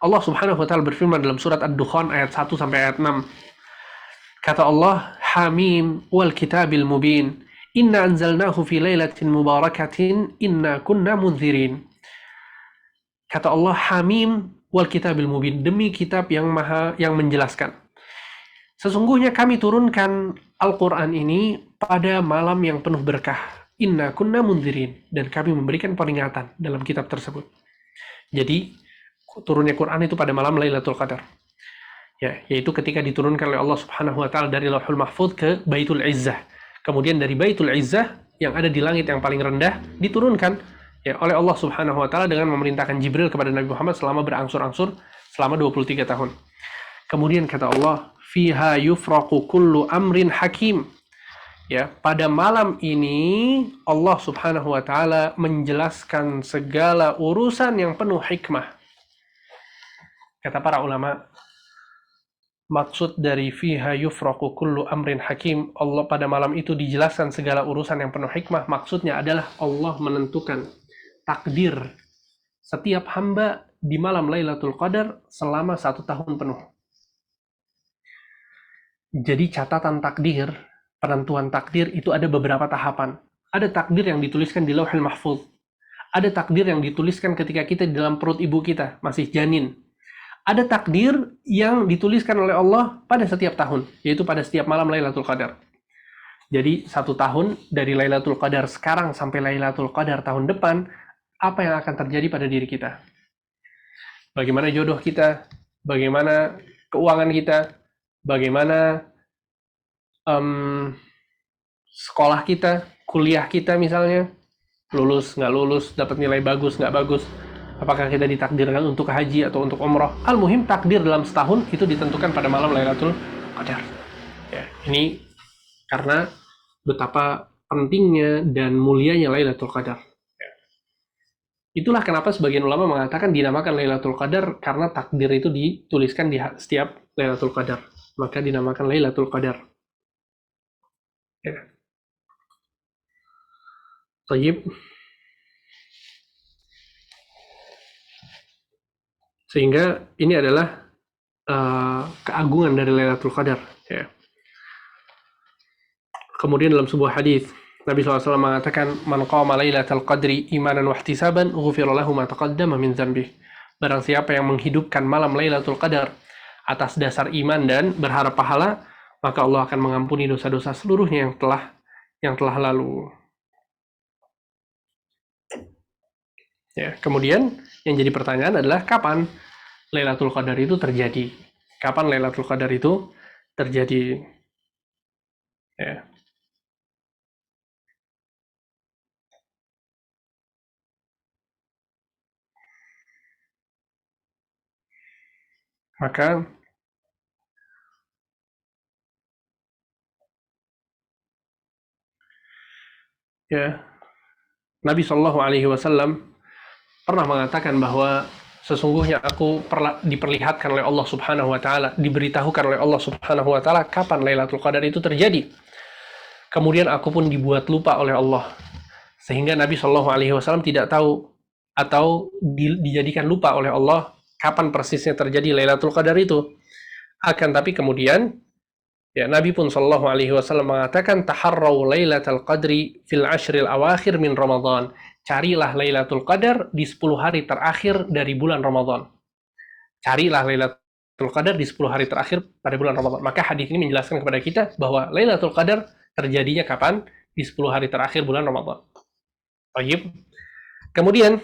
Allah Subhanahu wa taala berfirman dalam surat Ad-Dukhan ayat 1 sampai ayat 6. Kata Allah, Hamim wal kitabil mubin. Inna anzalnahu fi lailatin mubarakatin inna kunna munzirin. Kata Allah, Hamim wal kitabil mubin, demi kitab yang menjelaskan. Sesungguhnya kami turunkan Al-Quran ini pada malam yang penuh berkah. Inna kunna munzirin. Dan kami memberikan peringatan dalam kitab tersebut. Jadi, turunnya Quran itu pada malam Lailatul Qadar. Ya, yaitu ketika diturunkan oleh Allah Subhanahu wa taala dari Lauhul Mahfuz ke Baitul Izzah. Kemudian dari Baitul Izzah yang ada di langit yang paling rendah diturunkan ya oleh Allah Subhanahu wa taala dengan memerintahkan Jibril kepada Nabi Muhammad selama berangsur-angsur selama 23 tahun. Kemudian kata Allah, fiha yufraqu kullu amrin hakim. Ya, pada malam ini Allah Subhanahu wa taala menjelaskan segala urusan yang penuh hikmah. Kata para ulama, maksud dari fiha yufraqu kullu amrin hakim, Allah pada malam itu dijelaskan segala urusan yang penuh hikmah, maksudnya adalah Allah menentukan takdir setiap hamba di malam Lailatul Qadar selama 1 tahun penuh. Jadi catatan takdir, penentuan takdir itu ada beberapa tahapan. Ada takdir yang dituliskan di Lauhul Mahfuz. Ada takdir yang dituliskan ketika kita di dalam perut ibu kita, masih janin. Ada takdir yang dituliskan oleh Allah pada setiap tahun, yaitu pada setiap malam Lailatul Qadar. Jadi 1 tahun dari Lailatul Qadar sekarang sampai Lailatul Qadar tahun depan, apa yang akan terjadi pada diri kita? Bagaimana jodoh kita? Bagaimana keuangan kita? Bagaimana sekolah kita, kuliah kita misalnya, lulus, nggak lulus, dapat nilai bagus, nggak bagus, apakah kita ditakdirkan untuk haji atau untuk umroh. Al-muhim takdir dalam setahun itu ditentukan pada malam Lailatul Qadar. Ya, ini karena betapa pentingnya dan mulianya Lailatul Qadar. Ya. Itulah kenapa sebagian ulama mengatakan dinamakan Lailatul Qadar karena takdir itu dituliskan di setiap Lailatul Qadar. Maka dinamakan Lailatul Qadar. Ya. Tayyib. Sehingga ini adalah keagungan dari Lailatul Qadar. Ya. Kemudian dalam sebuah hadis Nabi SAW mengatakan, "Man qama Lailatul Qadri imanan wa ihtisaban, ghufira lahu ma taqaddama min dzanbih." Barang siapa yang menghidupkan malam Lailatul Qadar atas dasar iman dan berharap pahala, maka Allah akan mengampuni dosa-dosa seluruhnya yang telah lalu. Ya, kemudian yang jadi pertanyaan adalah kapan Lailatul Qadar itu terjadi? Kapan Lailatul Qadar itu terjadi? Ya. Maka ya, Nabi Shallallahu Alaihi Wasallam pernah mengatakan bahwa sesungguhnya aku diperlihatkan oleh Allah Subhanahu Wa Taala, diberitahukan oleh Allah Subhanahu Wa Taala kapan Lailatul Qadar itu terjadi. Kemudian aku pun dibuat lupa oleh Allah, sehingga Nabi Shallallahu Alaihi Wasallam tidak tahu atau dijadikan lupa oleh Allah kapan persisnya terjadi Lailatul Qadar itu. Akan tapi kemudian ya, Nabi pun Shallallahu Alaihi Wasallam mengatakan taharrau Lailatul Qadri fil ashril awakhir min Ramadan. Carilah Lailatul Qadar di 10 hari terakhir dari bulan Ramadan. Carilah Lailatul Qadar di 10 hari terakhir pada bulan Ramadan. Maka hadis ini menjelaskan kepada kita bahwa Lailatul Qadar terjadinya kapan? Di 10 hari terakhir bulan Ramadan. Baik. Kemudian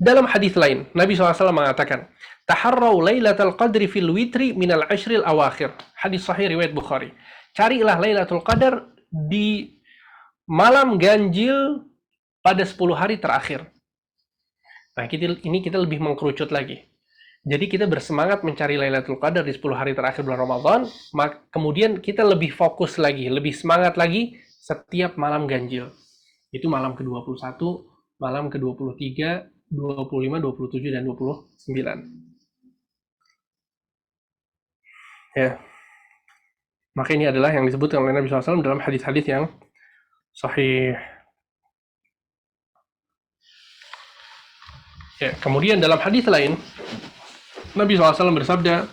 dalam hadis lain, Nabi SAW mengatakan, taharrau Lailatul Qadri fil witri minal ashril awakhir. Hadis sahih riwayat Bukhari. Carilah Lailatul Qadar di malam ganjil pada 10 hari terakhir. Nah, ini kita lebih mengkerucut lagi. Jadi kita bersemangat mencari Lailatul Qadar di 10 hari terakhir bulan Ramadan, kemudian kita lebih fokus lagi, lebih semangat lagi setiap malam ganjil. Itu malam ke-21, malam ke-23, 25, 27, dan 29. Ya. Maka ini adalah yang disebutkan oleh Nabi SAW dalam hadis-hadis yang sahih. Ya, kemudian dalam hadis lain, Nabi SAW bersabda,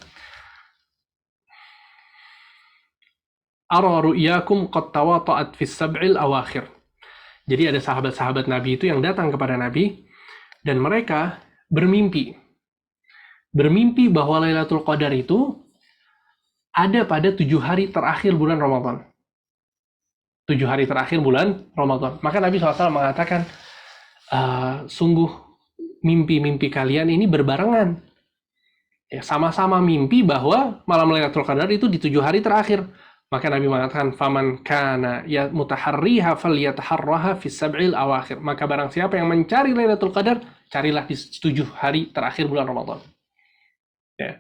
Ara ru'yakum qad tawata'at fis sab'il awakhir. Jadi ada sahabat-sahabat Nabi itu yang datang kepada Nabi, dan mereka bermimpi. Bermimpi bahwa Lailatul Qadar itu ada pada 7 hari terakhir bulan Ramadan. 7 hari terakhir bulan Ramadan. Maka Nabi SAW mengatakan, sungguh mimpi-mimpi kalian ini berbarengan. Ya, sama-sama mimpi bahwa malam Lailatul Qadar itu di 7 hari terakhir. Maka Nabi mengatakan, faman kana ya mutaharriha falyataharraha fis sab'il awakhir. Maka barang siapa yang mencari Lailatul Qadar, carilah di 7 hari terakhir bulan Ramadan. Ya.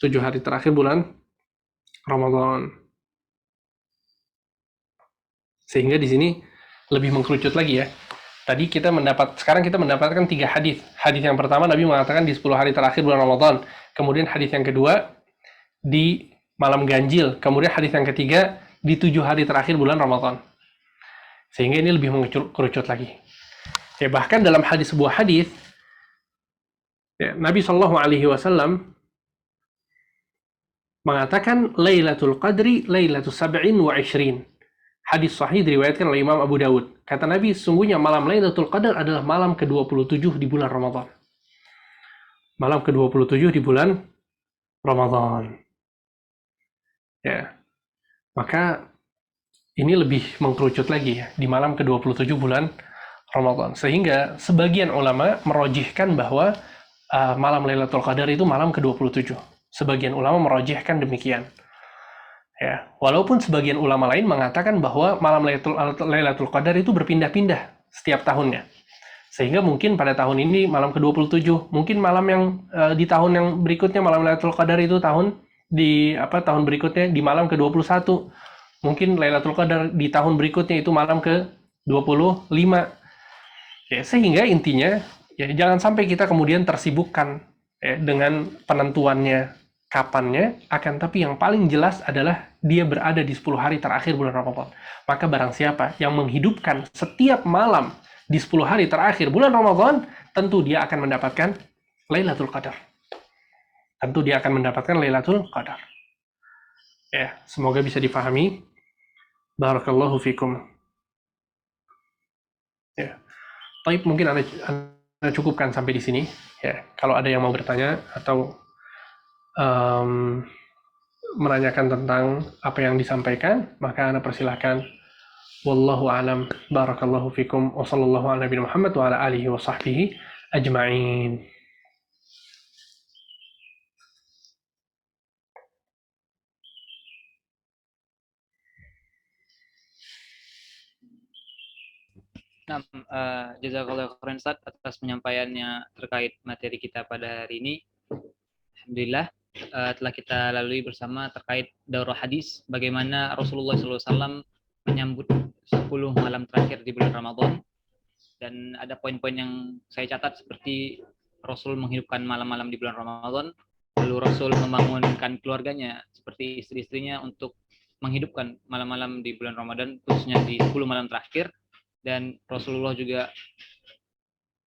7 hari terakhir bulan Ramadan. Sehingga di sini lebih mengkerucut lagi ya. Tadi sekarang kita mendapatkan 3 hadis. Hadis yang pertama Nabi mengatakan di 10 hari terakhir bulan Ramadan. Kemudian hadis yang kedua di malam ganjil. Kemudian hadis yang ketiga di 7 hari terakhir bulan Ramadan. Sehingga ini lebih mengerucut lagi. Ya, bahkan dalam sebuah hadis, ya, Nabi Shallallahu Alaihi Wasallam mengatakan Lailatul Qadri Lailatul Sab'in wa Ishrin. Hadis sahih diriwayatkan oleh Imam Abu Dawud. Kata Nabi, sungguhnya malam Lailatul Qadar adalah malam ke-27 di bulan Ramadan. Malam ke-27 di bulan Ramadan. Ya. Maka ini lebih mengkerucut lagi ya, di malam ke-27 bulan Ramadan. Sehingga sebagian ulama merojihkan bahwa malam Lailatul Qadar itu malam ke-27. Sebagian ulama merojihkan demikian. Ya, walaupun sebagian ulama lain mengatakan bahwa malam Lailatul Qadar itu berpindah-pindah setiap tahunnya. Sehingga mungkin pada tahun ini malam ke-27, mungkin malam yang di tahun yang berikutnya malam Lailatul Qadar itu tahun berikutnya di malam ke-21. Mungkin Lailatul Qadar di tahun berikutnya itu malam ke-25. Ya, sehingga intinya ya jangan sampai kita kemudian tersibukkan ya, dengan penentuannya kapannya, akan tapi yang paling jelas adalah dia berada di 10 hari terakhir bulan Ramadan. Maka barang siapa yang menghidupkan setiap malam di 10 hari terakhir bulan Ramadan, tentu dia akan mendapatkan Lailatul Qadar. Tentu dia akan mendapatkan Lailatul Qadar. Ya, semoga bisa difahami. Barakallahu fikum. Ya. Baik, mungkin Anda cukupkan sampai di sini. Ya, kalau ada yang mau bertanya atau menanyakan tentang apa yang disampaikan, maka Anda persilahkan. Wallahu a'lam. Barakallahu fikum. Wa sallallahu ala nabiyina Muhammad wa ala alihi wa sahbihi ajma'in. Nah, jazakallahu khairan Ustaz atas penyampaiannya terkait materi kita pada hari ini. Alhamdulillah telah kita lalui bersama terkait daurah hadis, bagaimana Rasulullah SAW menyambut 10 malam terakhir di bulan Ramadan. Dan ada poin-poin yang saya catat seperti Rasul menghidupkan malam-malam di bulan Ramadan, lalu Rasul membangunkan keluarganya seperti istri-istrinya untuk menghidupkan malam-malam di bulan Ramadan, khususnya di 10 malam terakhir. Dan Rasulullah juga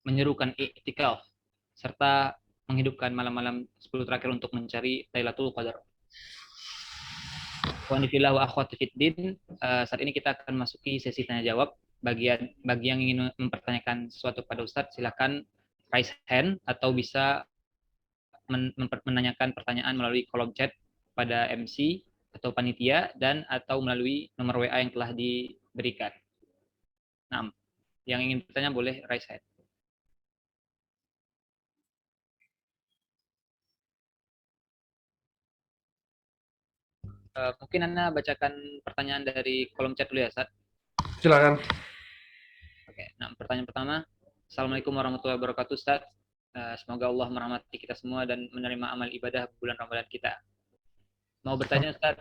menyerukan i'tikaf serta menghidupkan malam-malam 10 terakhir untuk mencari Lailatul Qadar. Wanifillah wa akhwati fiddin, saat ini kita akan masuki sesi tanya jawab. Bagi yang ingin mempertanyakan sesuatu pada Ustadz, silakan raise hand atau bisa menanyakan pertanyaan melalui kolom chat pada MC atau panitia dan atau melalui nomor WA yang telah diberikan. Nah, yang ingin bertanya boleh raise hand. Mungkin Anda bacakan pertanyaan dari kolom chat dulu ya, Ustaz. Silakan. Oke, nah pertanyaan pertama. Assalamualaikum warahmatullahi wabarakatuh, Ustaz. Semoga Allah merahmati kita semua dan menerima amal ibadah bulan Ramadan kita. Mau bertanya, Ustaz,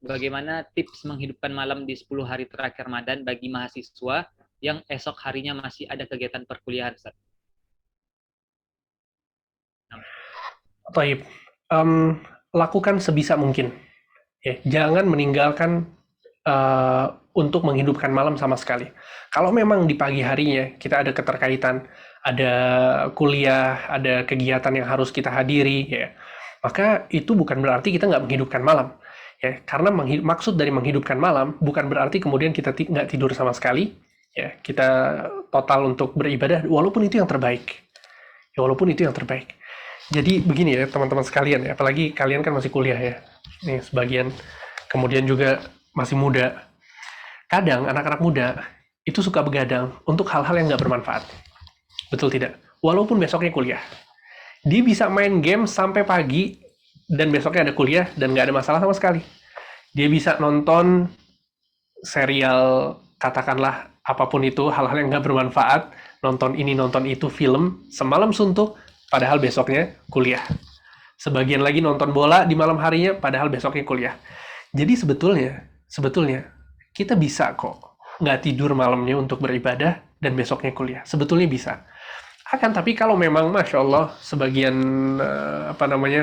bagaimana tips menghidupkan malam di 10 hari terakhir Ramadan bagi mahasiswa yang esok harinya masih ada kegiatan perkuliahan, Ustaz? Baik. Lakukan sebisa mungkin. Ya, jangan meninggalkan untuk menghidupkan malam sama sekali. Kalau memang di pagi harinya kita ada keterkaitan, ada kuliah, ada kegiatan yang harus kita hadiri, ya, maka itu bukan berarti kita nggak menghidupkan malam. Ya, karena maksud dari menghidupkan malam bukan berarti kemudian kita nggak tidur sama sekali. Ya, kita total untuk beribadah, walaupun itu yang terbaik. Ya, walaupun itu yang terbaik. Jadi begini ya teman-teman sekalian ya, apalagi kalian kan masih kuliah ya. Nih sebagian, kemudian juga masih muda. Kadang anak-anak muda itu suka begadang untuk hal-hal yang nggak bermanfaat. Betul tidak? Walaupun besoknya kuliah. Dia bisa main game sampai pagi dan besoknya ada kuliah dan nggak ada masalah sama sekali. Dia bisa nonton serial, katakanlah apapun itu, hal-hal yang nggak bermanfaat, nonton ini, nonton itu, film, semalam suntuk, padahal besoknya kuliah. Sebagian lagi nonton bola di malam harinya, padahal besoknya kuliah. Jadi sebetulnya kita bisa kok nggak tidur malamnya untuk beribadah dan besoknya kuliah. Sebetulnya bisa. Akan tapi kalau memang Masya Allah sebagian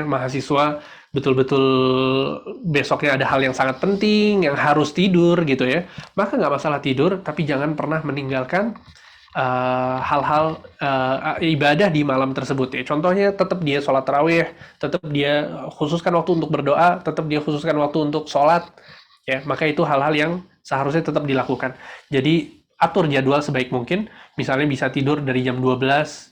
mahasiswa betul-betul besoknya ada hal yang sangat penting, yang harus tidur gitu ya, maka nggak masalah tidur, tapi jangan pernah meninggalkan hal-hal ibadah di malam tersebut ya. Contohnya tetap dia sholat tarawih, tetap dia khususkan waktu untuk berdoa, tetap dia khususkan waktu untuk sholat ya. Maka itu hal-hal yang seharusnya tetap dilakukan. Jadi atur jadwal sebaik mungkin. Misalnya bisa tidur dari jam 12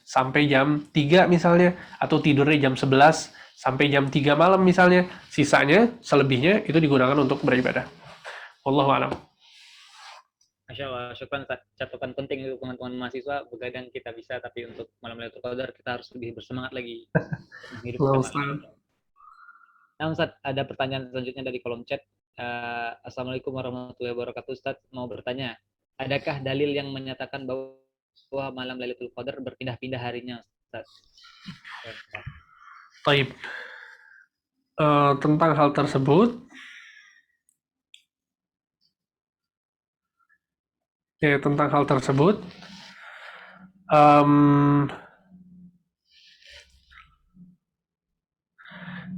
sampai jam 3 misalnya, atau tidurnya jam 11 sampai jam 3 malam misalnya. Sisanya, selebihnya itu digunakan untuk beribadah. Wallahu a'lam. Masya Allah, syukran, catatan penting untuk teman-teman mahasiswa. Begadang kita bisa, tapi untuk malam Lailatul Qadar kita harus lebih bersemangat lagi menghidupkan malam. Nah, Ustaz, ada pertanyaan selanjutnya dari kolom chat. Assalamualaikum warahmatullahi wabarakatuh, Ustaz. Mau bertanya, adakah dalil yang menyatakan bahwa malam Lailatul Qadar berpindah-pindah harinya, Ustaz? Baik. Tentang hal tersebut,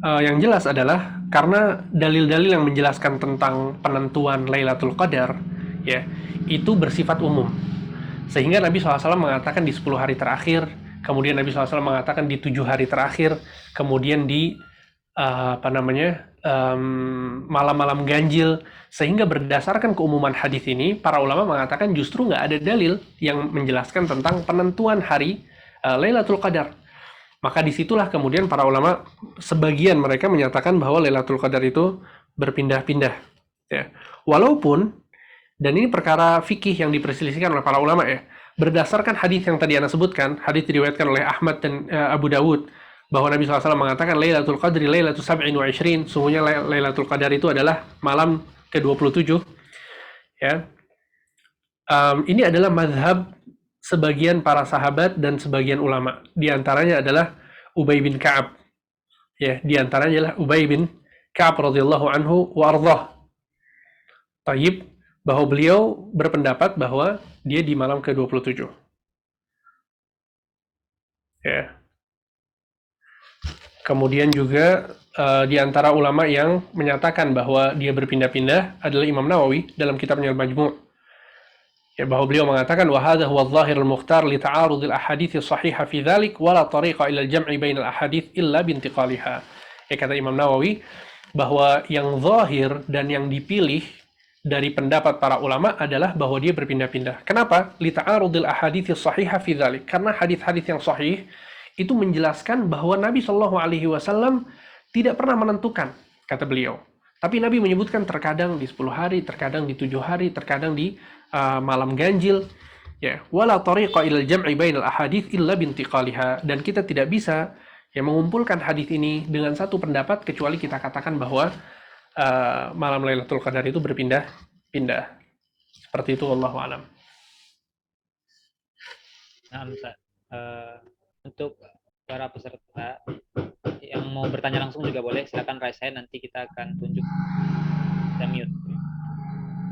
yang jelas adalah karena dalil-dalil yang menjelaskan tentang penentuan Lailatul Qadar ya, itu bersifat umum. Sehingga Nabi SAW mengatakan di 10 hari terakhir, kemudian Nabi SAW mengatakan di 7 hari terakhir, kemudian di malam-malam ganjil. Sehingga berdasarkan keumuman hadis ini, para ulama mengatakan justru nggak ada dalil yang menjelaskan tentang penentuan hari Lailatul Qadar. Maka disitulah kemudian para ulama, sebagian mereka menyatakan bahwa Lailatul Qadar itu berpindah-pindah. Ya. Walaupun, dan ini perkara fikih yang diperselisihkan oleh para ulama ya, berdasarkan hadis yang tadi Anda sebutkan, hadis diriwayatkan oleh Ahmad dan Abu Dawud, bahwa Nabi SAW mengatakan Lailatul Qadri Lailatul Sab'in wa Ishrin, sungguhnya Lailatul Qadar itu adalah malam ke-27 ya. Ini adalah mazhab sebagian para sahabat dan sebagian ulama. Di antaranya adalah Ubay bin Ka'ab Ya, di antaranya adalah Ubay bin Ka'ab radhiyallahu anhu wa ardhah. Taib, bahwa beliau berpendapat bahwa dia di malam ke-27. Ya. Kemudian juga di antara ulama yang menyatakan bahwa dia berpindah-pindah adalah Imam Nawawi dalam kitabnya Al-Majmu'. Ya, bahwa beliau mengatakan wa hadha huwa adh-dhahir al-mukhtar li ta'arud al-ahadits as-sahihah fi dhalik wa la tariqa ila al-jam'i bain al-ahadits illa bintiqaliha. Ya, kata Imam Nawawi bahwa yang zahir dan yang dipilih dari pendapat para ulama adalah bahwa dia berpindah-pindah. Kenapa? Li ta'arud al-ahadits as-sahihah fi dhalik. Karena hadis-hadis yang sahih itu menjelaskan bahwa Nabi Shallallahu Alaihi Wasallam tidak pernah menentukan, kata beliau. Tapi Nabi menyebutkan terkadang di 10 hari, terkadang di 7 hari, terkadang di malam ganjil. Ya, wala tariqa ilal jam'i bainal ahadits illa bintiqaliha. Dan kita tidak bisa mengumpulkan hadis ini dengan satu pendapat kecuali kita katakan bahwa malam Lailatul Qadar itu berpindah-pindah. Seperti itu, wallahu alam. Nah, Ustaz, untuk para peserta yang mau bertanya langsung juga boleh, silakan raise hand, nanti kita akan tunjuk. Kita mute.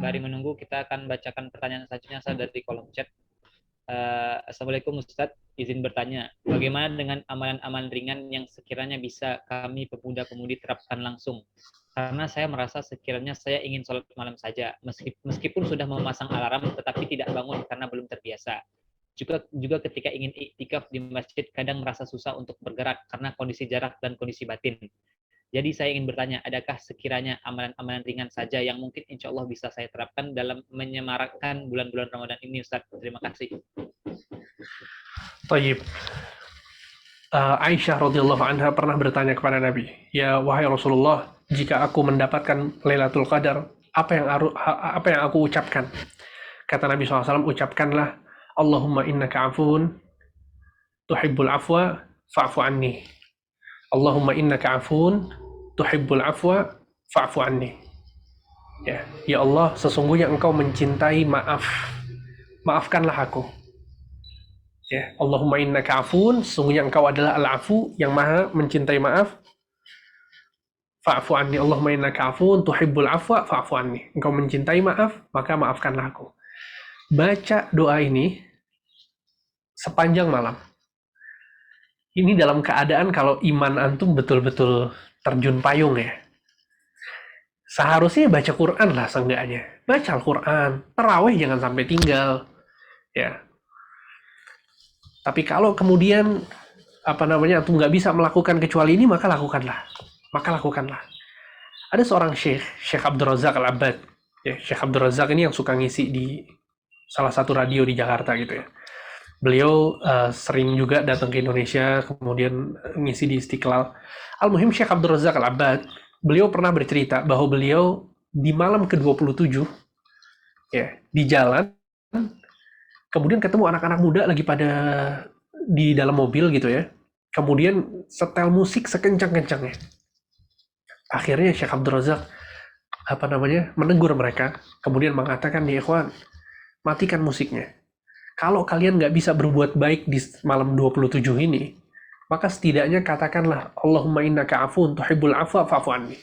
Dari menunggu, kita akan bacakan pertanyaan selanjutnya dari kolom chat. Assalamualaikum Ustadz, izin bertanya, bagaimana dengan amalan-amalan ringan yang sekiranya bisa kami pemuda-pemudi terapkan langsung? Karena saya merasa sekiranya saya ingin sholat malam saja, meskipun sudah memasang alarm, tetapi tidak bangun karena belum terbiasa. Juga ketika ingin iktikaf di masjid, kadang merasa susah untuk bergerak karena kondisi jarak dan kondisi batin. Jadi saya ingin bertanya, adakah sekiranya amalan-amalan ringan saja yang mungkin insya Allah bisa saya terapkan dalam menyemarakkan bulan-bulan Ramadan ini, Ustaz? Terima kasih. Tayyib. Aisyah radhiyallahu anha pernah bertanya kepada Nabi, ya wahai Rasulullah, jika aku mendapatkan Lailatul Qadar, apa yang aku ucapkan? Kata Nabi SAW, ucapkanlah, Allahumma innaka afun, tuhibbul afwa, fa'fu anni. Allahumma innaka afun, tuhibbul afwa, fa'fu anni. Ya Allah, sesungguhnya engkau mencintai maaf, maafkanlah aku. Ya, Allahumma innaka afun, sesungguhnya engkau adalah al-afu, yang maha mencintai maaf. Fa'fu anni, Allahumma innaka afun, tuhibbul afwa, fa'fu anni. Engkau mencintai maaf, maka maafkanlah aku. Baca doa ini sepanjang malam. Ini dalam keadaan kalau iman antum betul-betul terjun payung ya. Seharusnya baca Quran lah seenggaknya. Baca Al-Quran, tarawih jangan sampai tinggal. Ya. Tapi kalau kemudian antum nggak bisa melakukan kecuali ini, maka lakukanlah. Ada seorang Syekh Abdul Razak Al-Abbad. Ya, Syekh Abdul Razak ini yang suka ngisi di salah satu radio di Jakarta gitu ya. Beliau sering juga datang ke Indonesia, kemudian ngisi di Istiqlal. Al-Muhim Syekh Abdul Razak Al-Abbad, beliau pernah bercerita bahwa beliau di malam ke-27 ya, di jalan, kemudian ketemu anak-anak muda lagi pada di dalam mobil gitu ya. Kemudian setel musik sekencang-kencangnya. Akhirnya Syekh Abdul Razak menegur mereka, kemudian mengatakan, ya ikhwan, matikan musiknya. Kalau kalian nggak bisa berbuat baik di malam 27 ini, maka setidaknya katakanlah, Allahumma innaka afun tuhibbul afwa fa'fu anni.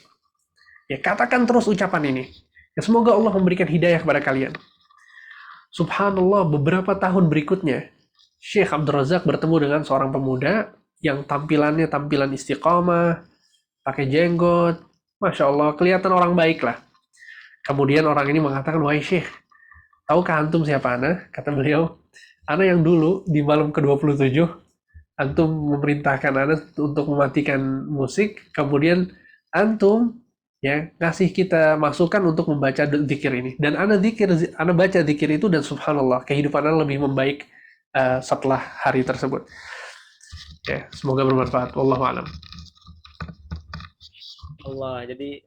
Ya, katakan terus ucapan ini. Ya, semoga Allah memberikan hidayah kepada kalian. Subhanallah, beberapa tahun berikutnya, Syekh Abdul Razak bertemu dengan seorang pemuda yang tampilannya tampilan istiqamah, pakai jenggot, Masya Allah, kelihatan orang baik lah. Kemudian orang ini mengatakan, wahai Syekh, tahukah antum siapa ana? Kata beliau, ana yang dulu di malam ke-27 antum memerintahkan ana untuk mematikan musik, kemudian antum ya ngasih kita masukan untuk membaca zikir ini, dan ana baca zikir itu, dan subhanallah kehidupan ana lebih membaik setelah hari tersebut. Ya, semoga bermanfaat. Wallahu a'lam. Allah, jadi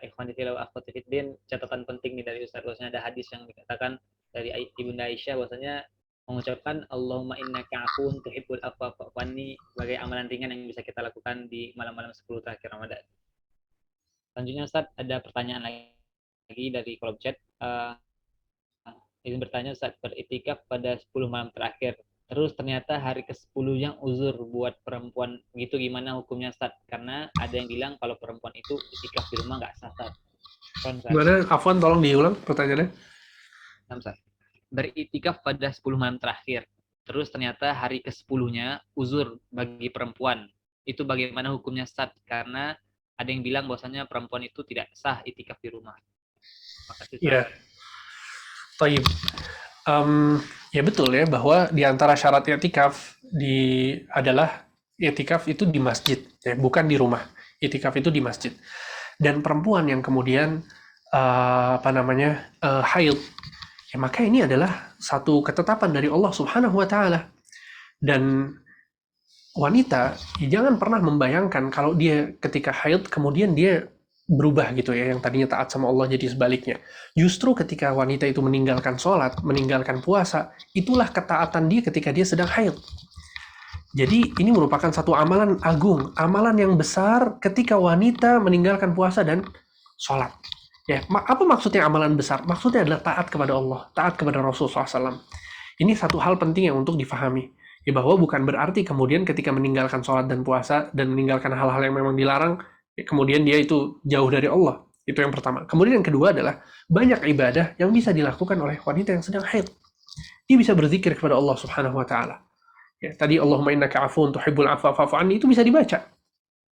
ikhwan fillah wa akhwati fiddin, catatan penting nih dari Ustaz. Bahwasanya ada hadis yang dikatakan dari Ibunda Aisyah bahwasanya mengucapkan Allahumma innaka afun tuhibbul afwa fa'fu anni sebagai amalan ringan yang bisa kita lakukan di malam-malam 10 terakhir Ramadan. Selanjutnya Ustaz, ada pertanyaan lagi dari kolom chat. Izin bertanya Ustaz, beriktikaf pada 10 malam terakhir Terus ternyata hari ke-10-nya uzur buat perempuan. Gitu gimana hukumnya, Ustaz? Karena ada yang bilang kalau perempuan itu itikaf di rumah nggak sah, Ustaz. Ustaz. Gimana, Afwan, tolong diulang pertanyaannya. Ustaz. Beritikaf pada 10 malam terakhir. Terus ternyata hari ke-10-nya uzur bagi perempuan. Itu bagaimana hukumnya, Ustaz? Karena ada yang bilang bahwasanya perempuan itu tidak sah itikaf di rumah. Makasih, Ustaz. Ya, Taib. Ya betul ya, bahwa di antara syarat i'tikaf adalah i'tikaf itu di masjid, ya, bukan di rumah. I'tikaf itu di masjid. Dan perempuan yang kemudian haid, ya maka ini adalah satu ketetapan dari Allah Subhanahu wa taala. Dan wanita, ya jangan pernah membayangkan kalau dia ketika haid kemudian dia berubah gitu ya, yang tadinya taat sama Allah jadi sebaliknya. Justru ketika wanita itu meninggalkan sholat, meninggalkan puasa, itulah ketaatan dia ketika dia sedang haid. Jadi ini merupakan satu amalan agung, amalan yang besar ketika wanita meninggalkan puasa dan sholat. Ya, apa maksudnya amalan besar? Maksudnya adalah taat kepada Allah, taat kepada Rasulullah SAW. Ini satu hal penting yang untuk difahami. Ya, bahwa bukan berarti kemudian ketika meninggalkan sholat dan puasa dan meninggalkan hal-hal yang memang dilarang, ya, kemudian dia itu jauh dari Allah. Itu yang pertama. Kemudian yang kedua adalah banyak ibadah yang bisa dilakukan oleh wanita yang sedang haid. Dia bisa berzikir kepada Allah Subhanahu wa taala. Ya, tadi Allahumma innaka afuwun tuhibbul afwa fa'fu anni itu bisa dibaca.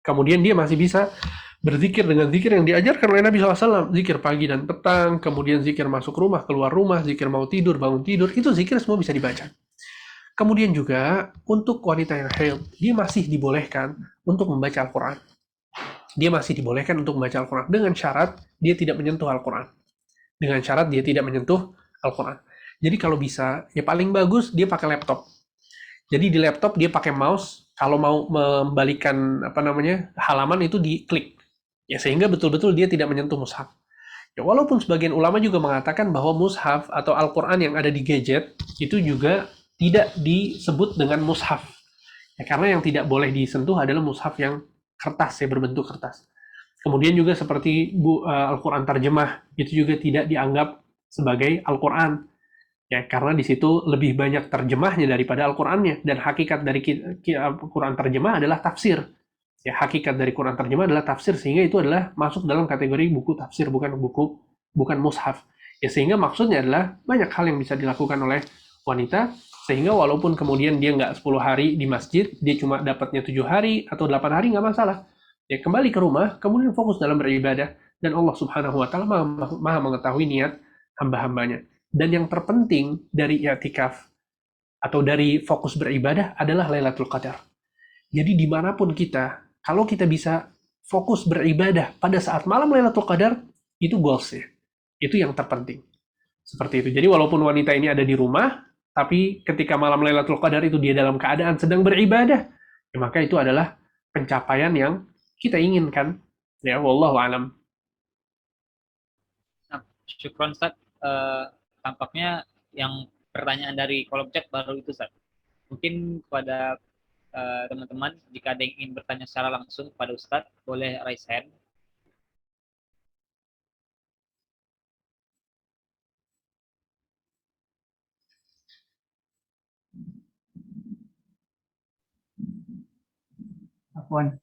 Kemudian dia masih bisa berzikir dengan zikir yang diajarkan oleh Nabi SAW. Zikir pagi dan petang, kemudian zikir masuk rumah, keluar rumah, zikir mau tidur, bangun tidur, itu zikir semua bisa dibaca. Kemudian juga untuk wanita yang haid, dia masih dibolehkan untuk membaca Al-Quran. Dia masih dibolehkan untuk membaca Al-Quran dengan syarat dia tidak menyentuh Al-Quran. Dengan syarat dia tidak menyentuh Al-Quran. Jadi kalau bisa, ya paling bagus dia pakai laptop. Jadi di laptop dia pakai mouse, kalau mau membalikan halaman itu diklik. Ya sehingga betul-betul dia tidak menyentuh mushaf. Ya walaupun sebagian ulama juga mengatakan bahwa mushaf atau Al-Qur'an yang ada di gadget itu juga tidak disebut dengan mushaf. Ya, karena yang tidak boleh disentuh adalah mushaf yang kertas, ya berbentuk kertas. Kemudian juga seperti Al-Qur'an terjemah itu juga tidak dianggap sebagai Al-Qur'an. Ya, karena di situ lebih banyak terjemahnya daripada Al-Qur'annya, dan hakikat dari Al-Qur'an terjemah adalah tafsir. Ya, hakikat dari Quran terjemah adalah tafsir, sehingga itu adalah masuk dalam kategori buku tafsir, bukan mushaf. Ya, sehingga maksudnya adalah banyak hal yang bisa dilakukan oleh wanita, sehingga walaupun kemudian dia nggak 10 hari di masjid, dia cuma dapatnya 7 hari atau 8 hari, nggak masalah. Ya, kembali ke rumah, kemudian fokus dalam beribadah, dan Allah Subhanahu wa Ta'ala maha mengetahui niat hamba-hambanya. Dan yang terpenting dari i'tikaf atau dari fokus beribadah adalah Lailatul Qadar. Jadi dimanapun kita, kalau kita bisa fokus beribadah pada saat malam Lailatul Qadar, itu goals ya. Itu yang terpenting. Seperti itu. Jadi walaupun wanita ini ada di rumah, tapi ketika malam Lailatul Qadar itu dia dalam keadaan sedang beribadah, ya maka itu adalah pencapaian yang kita inginkan. Ya, wallahu alam. Nah, syukron, Ustaz. Tampaknya yang pertanyaan dari kolom chat baru itu, Ustaz. Mungkin kepada teman-teman, jika ada yang ingin bertanya secara langsung kepada Ustadz, boleh raise hand. Afwan,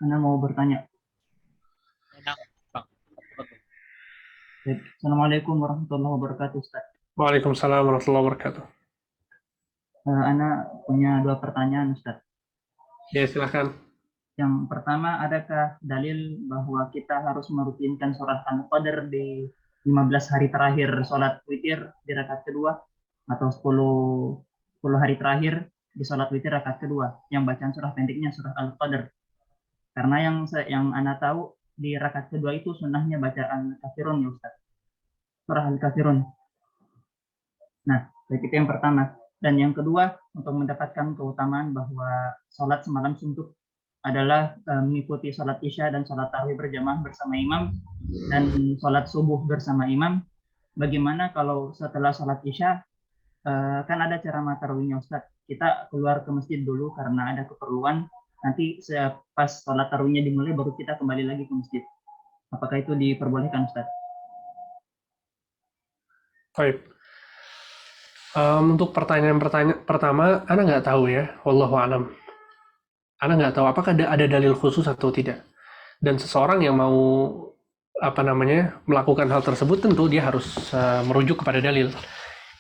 Anda mau bertanya. Bang. Assalamualaikum warahmatullahi wabarakatuh, Ustaz. Waalaikumsalam warahmatullahi wabarakatuh. Ana punya 2 pertanyaan, Ustaz. Ya, silakan. Yang pertama, adakah dalil bahwa kita harus merutinkan sholat Al-Qadar di 15 hari terakhir sholat witir di rakaat kedua, atau 10 hari terakhir di sholat witir rakaat kedua, yang bacaan surah pendeknya surah Al-Qadar? Karena yang Ana tahu di rakaat kedua itu sunnahnya bacaan Kafirun, ya Ustaz. Surah Al-Kafirun. Nah, itu yang pertama. Dan yang kedua, untuk mendapatkan keutamaan bahwa sholat semalam suntuk adalah mengikuti sholat isya dan sholat tarawih berjamaah bersama imam, dan sholat subuh bersama imam. Bagaimana kalau setelah sholat isya, kan ada ceramah tarawihnya, Ustaz. Kita keluar ke masjid dulu karena ada keperluan. Nanti pas sholat tarawihnya dimulai, baru kita kembali lagi ke masjid. Apakah itu diperbolehkan, Ustaz? Baik. Untuk pertanyaan pertama, Ana nggak tahu ya, wallahu alam. Ana nggak tahu apakah ada dalil khusus atau tidak. Dan seseorang yang mau melakukan hal tersebut tentu dia harus merujuk kepada dalil.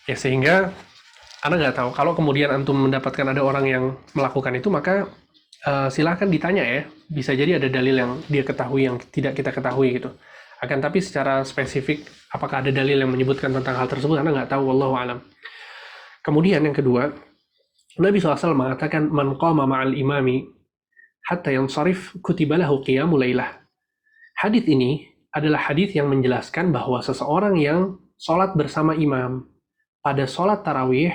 Ya sehingga Ana nggak tahu. Kalau kemudian antum mendapatkan ada orang yang melakukan itu, maka silahkan ditanya ya. Bisa jadi ada dalil yang dia ketahui yang tidak kita ketahui gitu. Akan tapi secara spesifik, apakah ada dalil yang menyebutkan tentang hal tersebut, Ana nggak tahu, wallahu alam. Kemudian yang kedua, Nabi SAW mengatakan, Man qama ma'al imami hatta yansarif kutiba lahu qiyamul lailah. Hadits ini adalah hadits yang menjelaskan bahwa seseorang yang sholat bersama imam pada sholat tarawih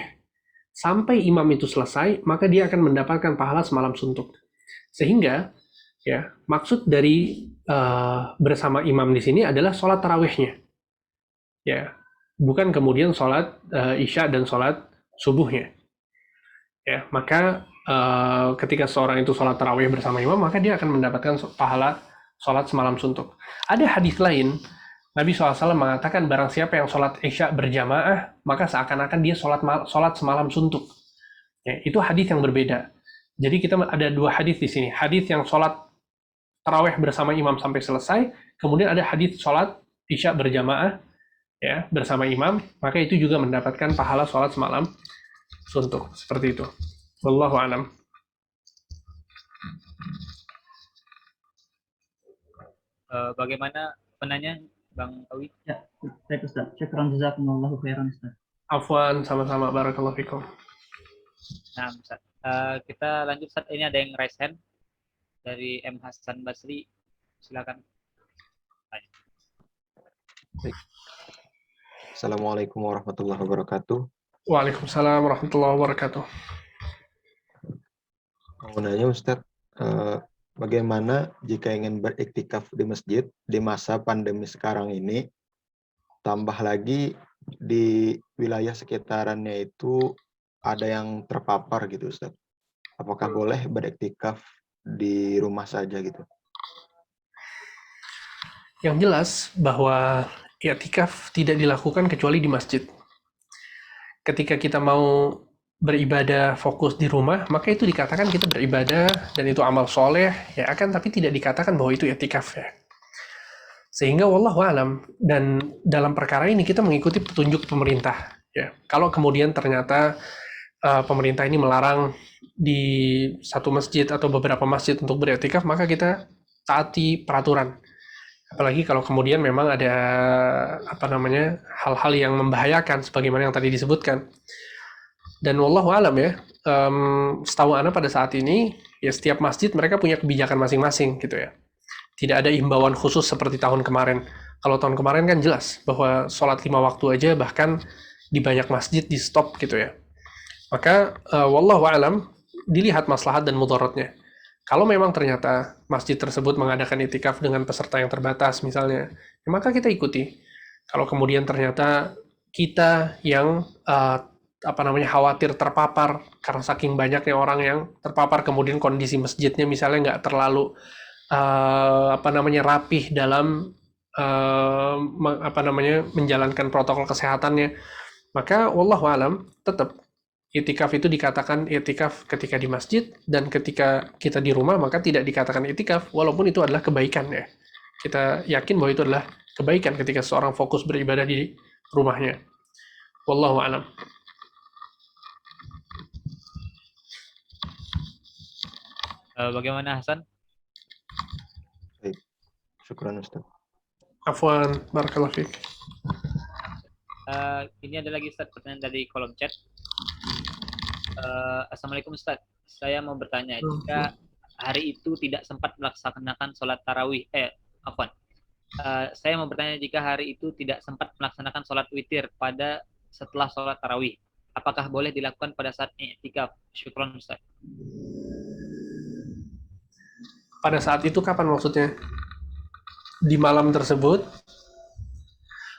sampai imam itu selesai, maka dia akan mendapatkan pahala semalam suntuk. Sehingga ya maksud dari bersama imam di sini adalah sholat tarawihnya, ya bukan kemudian sholat isya dan sholat subuhnya. Ya maka ketika seorang itu sholat tarawih bersama imam, maka dia akan mendapatkan pahala sholat semalam suntuk. Ada hadis lain, Nabi SAW mengatakan barang siapa yang sholat isya berjamaah, maka seakan-akan dia sholat semalam suntuk. Ya, itu hadis yang berbeda. Jadi kita ada dua hadis di sini. Hadis yang sholat tarawih bersama imam sampai selesai, kemudian ada hadis sholat isya berjamaah ya bersama imam, maka itu juga mendapatkan pahala sholat semalam suntuk. Seperti itu. Wallahu a'lam. Bagaimana penanya Bang Awi? Ya, baik Ustaz. Syukran jazakumullahu khairan Ustaz. Afwan, sama-sama, barakallahu fikum. Nah, Ustaz. Kita lanjut Ustaz. Ini ada yang raise hand dari M. Hasan Basri. Silakan. Baik. Assalamualaikum warahmatullahi wabarakatuh. Waalaikumsalam warahmatullahi wabarakatuh. Mau nanya Ustadz, bagaimana jika ingin beriktikaf di masjid di masa pandemi sekarang ini, tambah lagi di wilayah sekitarannya itu ada yang terpapar gitu Ustadz. Apakah boleh beriktikaf di rumah saja gitu? Yang jelas bahwa i'tikaf tidak dilakukan kecuali di masjid. Ketika kita mau beribadah fokus di rumah, maka itu dikatakan kita beribadah dan itu amal soleh, ya akan tapi tidak dikatakan bahwa itu i'tikaf ya. Sehingga wallahu alam, dan dalam perkara ini kita mengikuti petunjuk pemerintah. Ya, kalau kemudian ternyata pemerintah ini melarang di satu masjid atau beberapa masjid untuk beriktikaf, maka kita taati peraturan. Apalagi kalau kemudian memang ada hal-hal yang membahayakan sebagaimana yang tadi disebutkan. Dan wallahu alam ya, setahu ana pada saat ini ya setiap masjid mereka punya kebijakan masing-masing gitu ya. Tidak ada imbauan khusus seperti tahun kemarin. Kalau tahun kemarin kan jelas bahwa sholat 5 waktu aja bahkan di banyak masjid di stop gitu ya. Maka wallahu alam dilihat maslahat dan mudaratnya. Kalau memang ternyata masjid tersebut mengadakan i'tikaf dengan peserta yang terbatas misalnya, ya maka kita ikuti. Kalau kemudian ternyata kita yang khawatir terpapar karena saking banyaknya orang yang terpapar, kemudian kondisi masjidnya misalnya nggak terlalu rapih dalam menjalankan protokol kesehatannya, maka wallahu alam tetap i'tikaf itu dikatakan i'tikaf ketika di masjid, dan ketika kita di rumah maka tidak dikatakan i'tikaf walaupun itu adalah kebaikan ya. Kita yakin bahwa itu adalah kebaikan ketika seorang fokus beribadah di rumahnya. Wallahu alam. Bagaimana Hasan? Baik. Syukran Ustaz. Afwan, barakallahu fiik. Ini ada lagi Ustaz pertanyaan dari kolom chat. Assalamualaikum Ustaz. Saya mau bertanya, jika hari itu tidak sempat melaksanakan sholat tarawih, saya mau bertanya jika hari itu tidak sempat melaksanakan sholat witir pada setelah sholat tarawih, apakah boleh dilakukan pada saat i'tikaf? Syukron Ustaz. Pada saat itu kapan maksudnya? Di malam tersebut?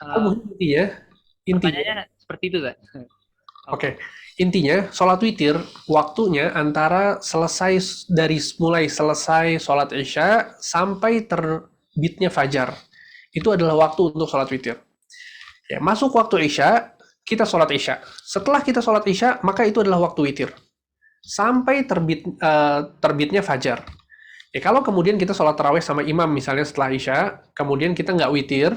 Pertanyaannya seperti itu Ustaz. Oke. Intinya, sholat witir waktunya antara mulai selesai sholat isya sampai terbitnya fajar. Itu adalah waktu untuk sholat witir. Ya, masuk waktu isya, kita sholat isya. Setelah kita sholat isya, maka itu adalah waktu witir. Sampai terbitnya fajar. Ya, kalau kemudian kita sholat tarawih sama imam misalnya setelah isya, kemudian kita nggak witir,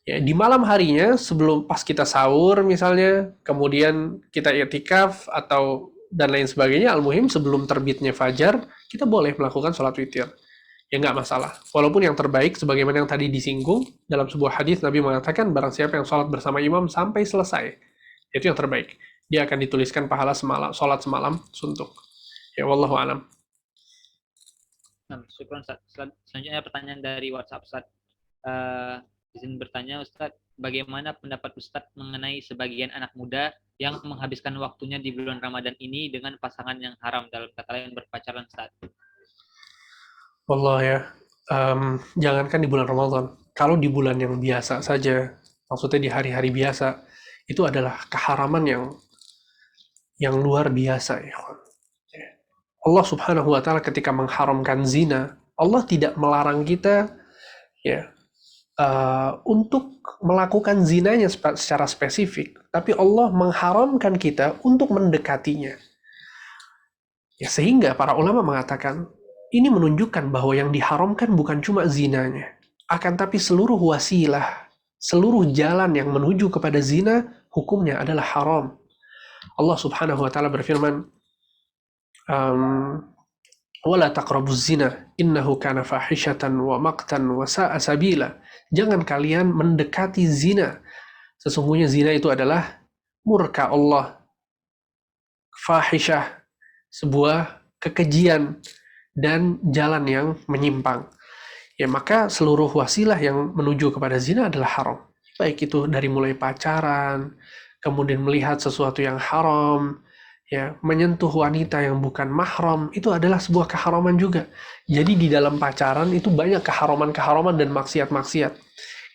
ya, di malam harinya sebelum pas kita sahur misalnya, kemudian kita i'tikaf atau dan lain sebagainya, al-muhim sebelum terbitnya fajar, kita boleh melakukan sholat witir. Ya nggak masalah. Walaupun yang terbaik, sebagaimana yang tadi disinggung, dalam sebuah hadis Nabi mengatakan, barang siapa yang sholat bersama imam sampai selesai, itu yang terbaik. Dia akan dituliskan pahala sholat semalam suntuk. Ya wallahu alam. Nah, syukran Ustaz. Selanjutnya pertanyaan dari WhatsApp Ustaz. Izin bertanya Ustaz, bagaimana pendapat Ustaz mengenai sebagian anak muda yang menghabiskan waktunya di bulan Ramadan ini dengan pasangan yang haram, dalam kata lain berpacaran Ustaz? Wallah ya, jangankan di bulan Ramadan, kalau di bulan yang biasa saja, maksudnya di hari-hari biasa, itu adalah keharaman yang luar biasa ya. Allah Subhanahu wa taala ketika mengharamkan zina, Allah tidak melarang kita ya untuk melakukan zinanya secara spesifik, tapi Allah mengharamkan kita untuk mendekatinya. Ya, sehingga para ulama mengatakan ini menunjukkan bahwa yang diharamkan bukan cuma zinanya, akan tapi seluruh wasilah, seluruh jalan yang menuju kepada zina, hukumnya adalah haram. Allah Subhanahu wa taala berfirman, wala taqrabuz zina innahu kana fahishatan wa maqtan wa sa'a sabila. Jangan kalian mendekati zina. Sesungguhnya zina itu adalah murka Allah. Fahisyah, sebuah kekejian dan jalan yang menyimpang. Ya, maka seluruh wasilah yang menuju kepada zina adalah haram. Baik itu dari mulai pacaran, kemudian melihat sesuatu yang haram, ya, menyentuh wanita yang bukan mahram, itu adalah sebuah keharaman juga. Jadi di dalam pacaran itu banyak keharaman-keharaman dan maksiat-maksiat.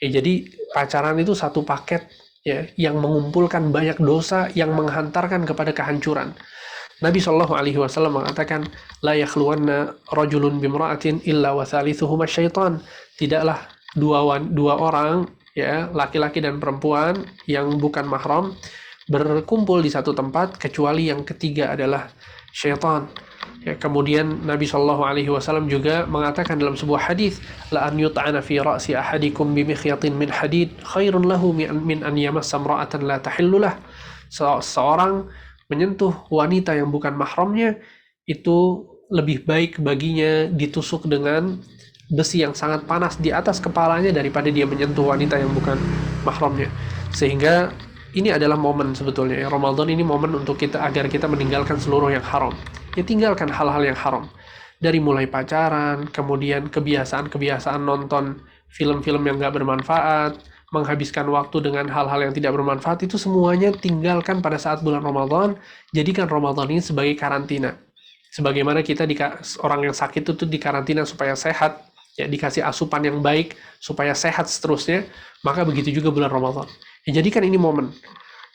Ya, jadi pacaran itu satu paket ya yang mengumpulkan banyak dosa yang menghantarkan kepada kehancuran. Nabi SAW mengatakan, la yakhluwanna rajulun bimra'atin illa wa thalithuhuma syaitan. Tidaklah dua orang ya, laki-laki dan perempuan yang bukan mahram berkumpul di satu tempat kecuali yang ketiga adalah syaitan. Ya, kemudian Nabi SAW juga mengatakan dalam sebuah hadis, la an yut'ana fi ra'si ahadikum bimikhyatin min hadid khairun lahu min an yamassa imra'atan la tahillu lah. Seorang menyentuh wanita yang bukan mahramnya itu lebih baik baginya ditusuk dengan besi yang sangat panas di atas kepalanya daripada dia menyentuh wanita yang bukan mahramnya. Sehingga ini adalah momen sebetulnya. Ramadan ini momen untuk kita agar kita meninggalkan seluruh yang haram. Ya, tinggalkan hal-hal yang haram. Dari mulai pacaran, kemudian kebiasaan-kebiasaan nonton film-film yang gak bermanfaat, menghabiskan waktu dengan hal-hal yang tidak bermanfaat, itu semuanya tinggalkan pada saat bulan Ramadan. Jadikan Ramadan ini sebagai karantina. Sebagaimana kita orang yang sakit itu dikarantina supaya sehat, ya, dikasih asupan yang baik supaya sehat seterusnya, maka begitu juga bulan Ramadan. Ya, jadikan ini momen.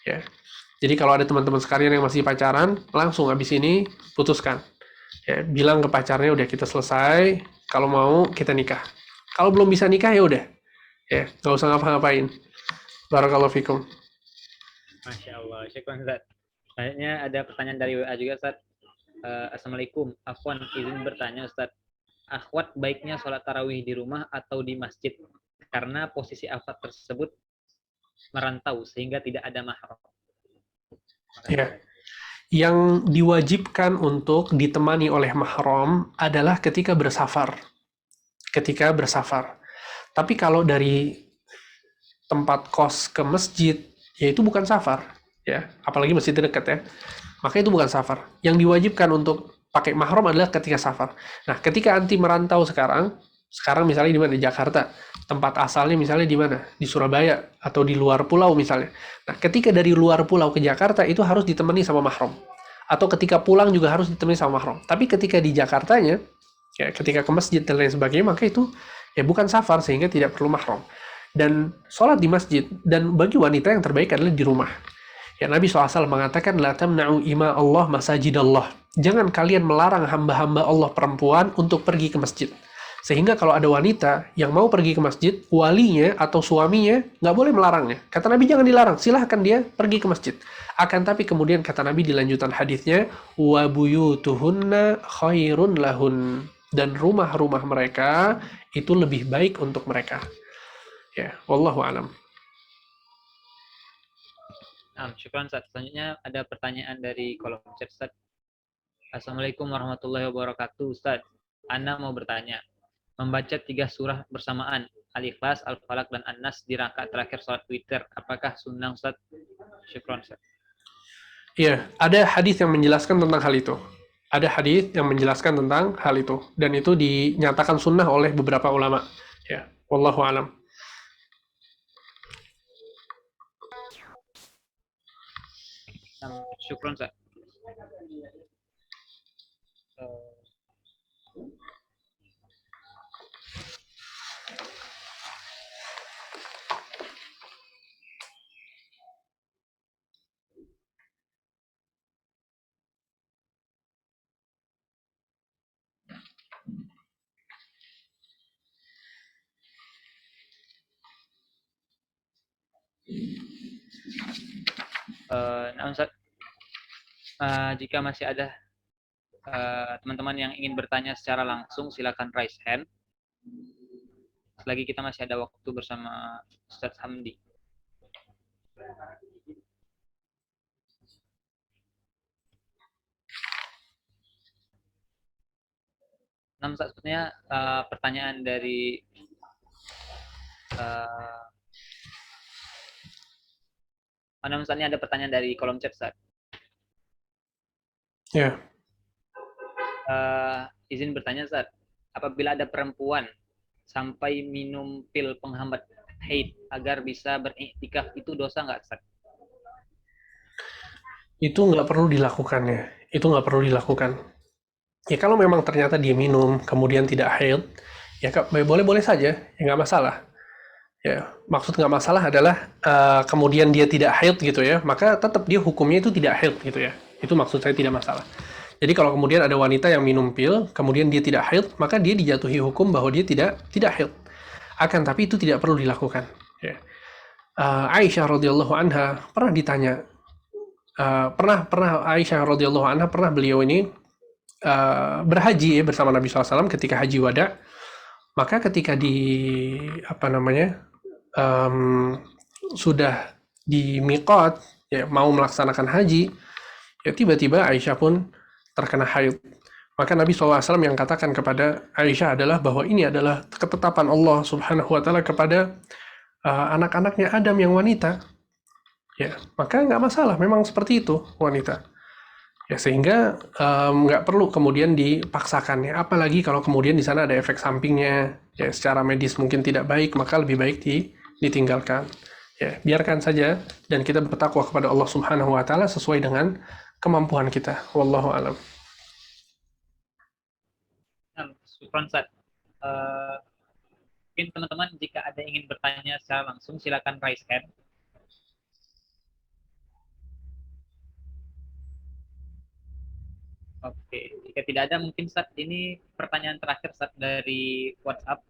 Ya. Jadi kalau ada teman-teman sekalian yang masih pacaran, langsung habis ini putuskan. Ya, bilang ke pacarnya udah kita selesai, kalau mau kita nikah. Kalau belum bisa nikah ya udah. Ya, nggak usah ngapa-ngapain. Barakallahu fikum. Masya Allah, syukran Ustaz. Selanjutnya ada pertanyaan dari WA juga Ustaz. Assalamualaikum, Afwan izin bertanya Ustaz. Akhwat baiknya sholat tarawih di rumah atau di masjid? Karena posisi akhwat tersebut merantau sehingga tidak ada mahram. Ya. Yang diwajibkan untuk ditemani oleh mahram adalah ketika bersafar. Ketika bersafar. Tapi kalau dari tempat kos ke masjid, ya itu bukan safar, ya. Apalagi masjid dekat ya. Maka itu bukan safar. Yang diwajibkan untuk pakai mahram adalah ketika safar. Nah, ketika anti merantau sekarang misalnya di mana? Di Jakarta. Tempat asalnya misalnya di mana? Di Surabaya atau di luar pulau misalnya. Nah, ketika dari luar pulau ke Jakarta itu harus ditemani sama mahram. Atau ketika pulang juga harus ditemani sama mahram. Tapi ketika di Jakartanya, ya ketika ke masjid dan lain sebagainya, maka itu ya bukan safar sehingga tidak perlu mahram. Dan sholat di masjid, dan bagi wanita yang terbaik adalah di rumah. Ya, Nabi SAW mengatakan, la tamna'u ima Allah masajid Allah. Jangan kalian melarang hamba-hamba Allah perempuan untuk pergi ke masjid. Sehingga kalau ada wanita yang mau pergi ke masjid, walinya atau suaminya nggak boleh melarangnya. Kata Nabi jangan dilarang, silahkan dia pergi ke masjid. Akan tapi kemudian kata Nabi di lanjutan hadisnya, wa buyutuhunna khairun lahun, dan rumah-rumah mereka itu lebih baik untuk mereka. Ya, wallahu alam. Syukran Ustaz. Selanjutnya ada pertanyaan dari kolom chat Ustaz. Assalamualaikum warahmatullahi wabarakatuh Ustaz. Ana mau bertanya, membaca 3 surah bersamaan, Al-Ikhlas, Al-Falaq, dan An-Nas di rakaat terakhir sholat witir, apakah sunnah Ustaz? Syukran Ustaz. Iya, ada hadis yang menjelaskan tentang hal itu. Ada hadis yang menjelaskan tentang hal itu, dan itu dinyatakan sunnah oleh beberapa ulama. Ya, wallahu alam. Syukran Ustaz. Ustaz, jika masih ada teman-teman yang ingin bertanya secara langsung, silakan raise hand. Selagi kita masih ada waktu bersama Ustaz Hamdi. Nah, Ustaz, sebenarnya pertanyaan dari misalnya ada pertanyaan dari kolom chat, Ustaz. Ya. Izin bertanya, Ustaz. Apabila ada perempuan sampai minum pil penghambat haid agar bisa beriktikaf, itu dosa nggak, Ustaz? Itu nggak perlu dilakukan ya. Itu nggak perlu dilakukan. Ya kalau memang ternyata dia minum, kemudian tidak haid, ya boleh-boleh saja, ya nggak masalah. Ya, maksud nggak masalah adalah kemudian dia tidak haid gitu ya, maka tetap dia hukumnya itu tidak haid gitu ya. Itu maksud saya tidak masalah. Jadi kalau kemudian ada wanita yang minum pil, kemudian dia tidak haid, maka dia dijatuhi hukum bahwa dia tidak haid. Akan tapi itu tidak perlu dilakukan. Ya. Aisyah radhiyallahu anha pernah ditanya, pernah Aisyah radhiyallahu anha pernah beliau ini berhaji ya, bersama Nabi SAW ketika haji wada. Maka ketika sudah di miqat ya, mau melaksanakan haji, ya tiba-tiba Aisyah pun terkena haid. Maka Nabi SAW yang katakan kepada Aisyah adalah bahwa ini adalah ketetapan Allah Subhanahu wa Ta'ala kepada anak-anaknya Adam yang wanita. Ya, maka nggak masalah, memang seperti itu wanita. Ya, sehingga nggak perlu kemudian dipaksakan ya. Apalagi kalau kemudian di sana ada efek sampingnya, ya secara medis mungkin tidak baik, maka lebih baik ditinggalkan. Ya, biarkan saja dan kita bertakwa kepada Allah Subhanahu wa Ta'ala sesuai dengan kemampuan kita. Wallahu a'lam. Syukran, Ustaz. Mungkin teman-teman jika ada ingin bertanya secara langsung silakan raise hand. Oke, jika tidak ada mungkin Ustaz ini pertanyaan terakhir Ustaz dari WhatsApp.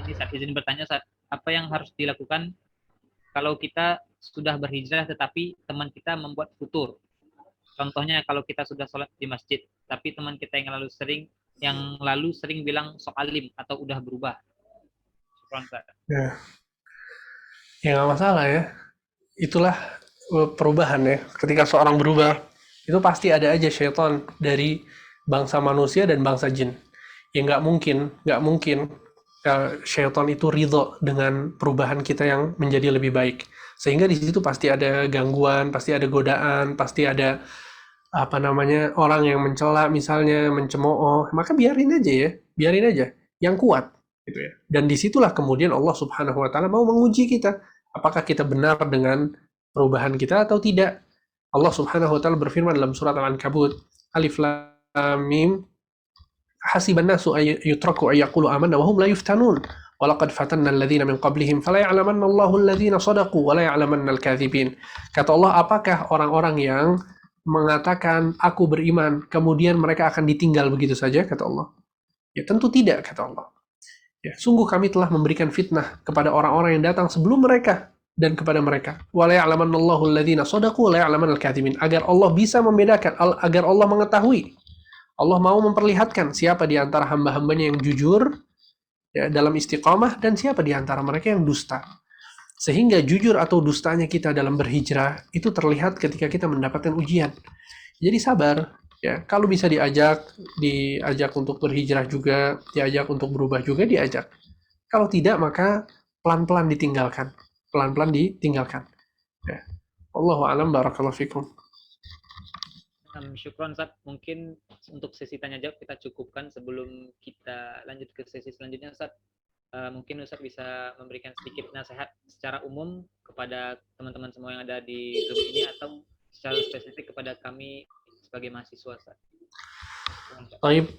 Ini Ustaz izin bertanya Ustaz, apa yang harus dilakukan kalau kita sudah berhijrah tetapi teman kita membuat futur? Contohnya kalau kita sudah sholat di masjid, tapi teman kita yang lalu sering bilang sok alim atau udah berubah. Syukran, Ustaz. Ya nggak masalah ya. Itulah perubahan ya. Ketika seorang berubah, itu pasti ada aja syaitan dari bangsa manusia dan bangsa jin. Ya nggak mungkin syaitan itu ridho dengan perubahan kita yang menjadi lebih baik. Sehingga di situ pasti ada gangguan, pasti ada godaan, pasti ada orang yang mencela misalnya, mencemooh, maka biarin aja yang kuat gitu ya. Dan disitulah kemudian Allah Subhanahu wa Ta'ala mau menguji kita, apakah kita benar dengan perubahan kita atau tidak. Allah Subhanahu wa Ta'ala berfirman dalam surat Al-Ankabut, Alif Lam Mim, hasiban nasu yutraku ayyaqulu amanna wa hum la yuftanun. Walaqad fatanna alladhina min qablihim fala ya'lamanna Allahu alladhina sadaqu wa la ya'lamanna al-kadhibin. Kata Allah, apakah orang-orang yang mengatakan aku beriman, kemudian mereka akan ditinggal begitu saja, kata Allah? Ya tentu tidak, kata Allah. Ya, sungguh kami telah memberikan fitnah kepada orang-orang yang datang sebelum mereka dan kepada mereka. Wa la ya'lamannallahu alladhina shadaqu wa la ya'lamannal kadhibin. Agar Allah bisa membedakan, agar Allah mengetahui. Allah mau memperlihatkan siapa di antara hamba-hambanya yang jujur ya, dalam istiqamah dan siapa di antara mereka yang dusta. Sehingga jujur atau dustanya kita dalam berhijrah itu terlihat ketika kita mendapatkan ujian. Jadi sabar, ya. Kalau bisa diajak untuk berhijrah juga, diajak untuk berubah juga diajak. Kalau tidak maka pelan-pelan ditinggalkan. Pelan-pelan ditinggalkan. Ya. Wallahu a'lam, barakallahu fikum. Syukron Ustaz, mungkin untuk sesi tanya jawab kita cukupkan sebelum kita lanjut ke sesi selanjutnya Ustaz. Mungkin Ustaz bisa memberikan sedikit nasihat secara umum kepada teman-teman semua yang ada di Zoom ini atau secara spesifik kepada kami sebagai mahasiswa Ustaz. Baik,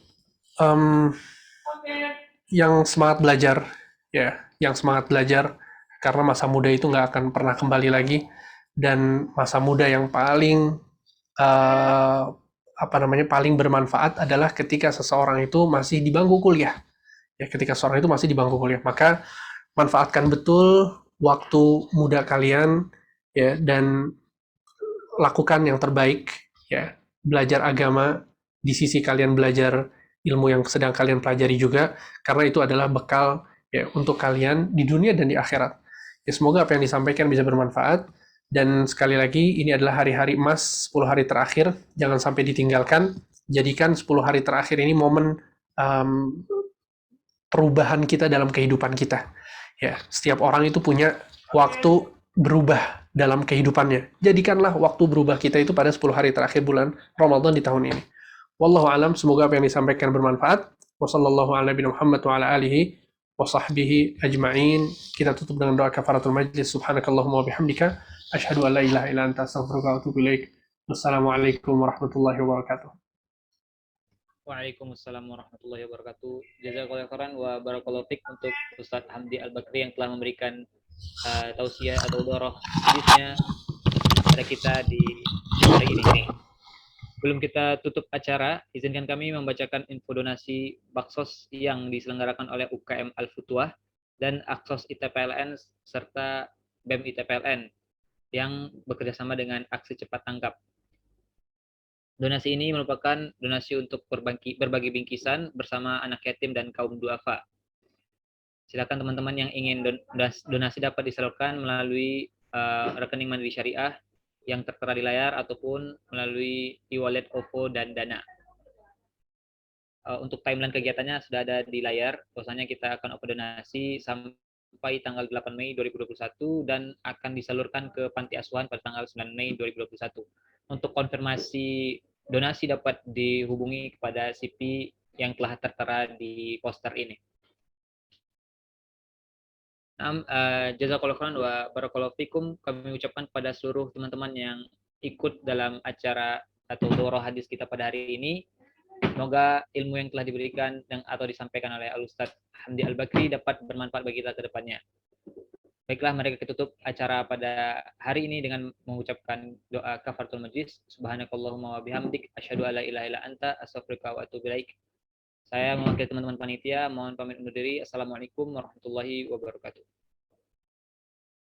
yang semangat belajar, ya, yang semangat belajar karena masa muda itu nggak akan pernah kembali lagi, dan masa muda yang paling paling bermanfaat adalah ketika seseorang itu masih di bangku kuliah. Ya, ketika seorang itu masih di bangku kuliah, maka manfaatkan betul waktu muda kalian ya, dan lakukan yang terbaik ya. Belajar agama di sisi kalian belajar ilmu yang sedang kalian pelajari juga, karena itu adalah bekal ya untuk kalian di dunia dan di akhirat. Ya, semoga apa yang disampaikan bisa bermanfaat, dan sekali lagi ini adalah hari-hari emas, 10 hari terakhir, jangan sampai ditinggalkan. Jadikan 10 hari terakhir ini momen perubahan kita dalam kehidupan kita. Ya, setiap orang itu punya waktu berubah dalam kehidupannya. Jadikanlah waktu berubah kita itu pada 10 hari terakhir bulan Ramadan di tahun ini. Wallahu alam, semoga apa yang disampaikan bermanfaat. Wassallallahu ala nabiyina Muhammad wa ala alihi wa sahbihi ajma'in. Kita tutup dengan doa kafaratul majlis. Subhanakallahumma wa bihamdika asyhadu an la ilaha illa anta astaghfiruka wa atubu ilaik. Wassalamualaikum warahmatullahi wabarakatuh. Waalaikumsalam warahmatullahi wabarakatuh. Jazakallahu khairan wa barakallahu fik untuk Ustadz Hamdi Al-Bakri yang telah memberikan tausiah atau daurah hadisnya kepada kita di hari ini. Sebelum kita tutup acara, izinkan kami membacakan info donasi baksos yang diselenggarakan oleh UKM Al-Futuah dan Aksos ITPLN serta BEM ITPLN yang bekerjasama dengan Aksi Cepat Tangkap. Donasi ini merupakan donasi untuk berbagi bingkisan bersama anak yatim dan kaum duafa. Silakan teman-teman yang ingin donasi dapat disalurkan melalui rekening Mandiri Syariah yang tertera di layar ataupun melalui e-wallet OVO dan Dana. Untuk timeline kegiatannya sudah ada di layar. Bahwasanya kita akan open donasi sampai tanggal 8 Mei 2021 dan akan disalurkan ke panti asuhan pada tanggal 9 Mei 2021. Untuk konfirmasi donasi dapat dihubungi kepada CP yang telah tertera di poster ini. Jazakallahu khairan wa barakallahu fikum. Kami ucapkan kepada seluruh teman-teman yang ikut dalam acara atau daurah hadis kita pada hari ini. Semoga ilmu yang telah diberikan dan atau disampaikan oleh Al-Ustadz Hamdi Al-Bakri dapat bermanfaat bagi kita ke depannya. Baiklah, mereka tutup acara pada hari ini dengan mengucapkan doa kafaratul majlis. Subhanakallahumma wa bihamdik asyhadu alla ilaha illa anta astaghfiruka wa atubu ilaik. Saya mewakili teman-teman panitia mohon pamit undur diri. Assalamualaikum warahmatullahi wabarakatuh.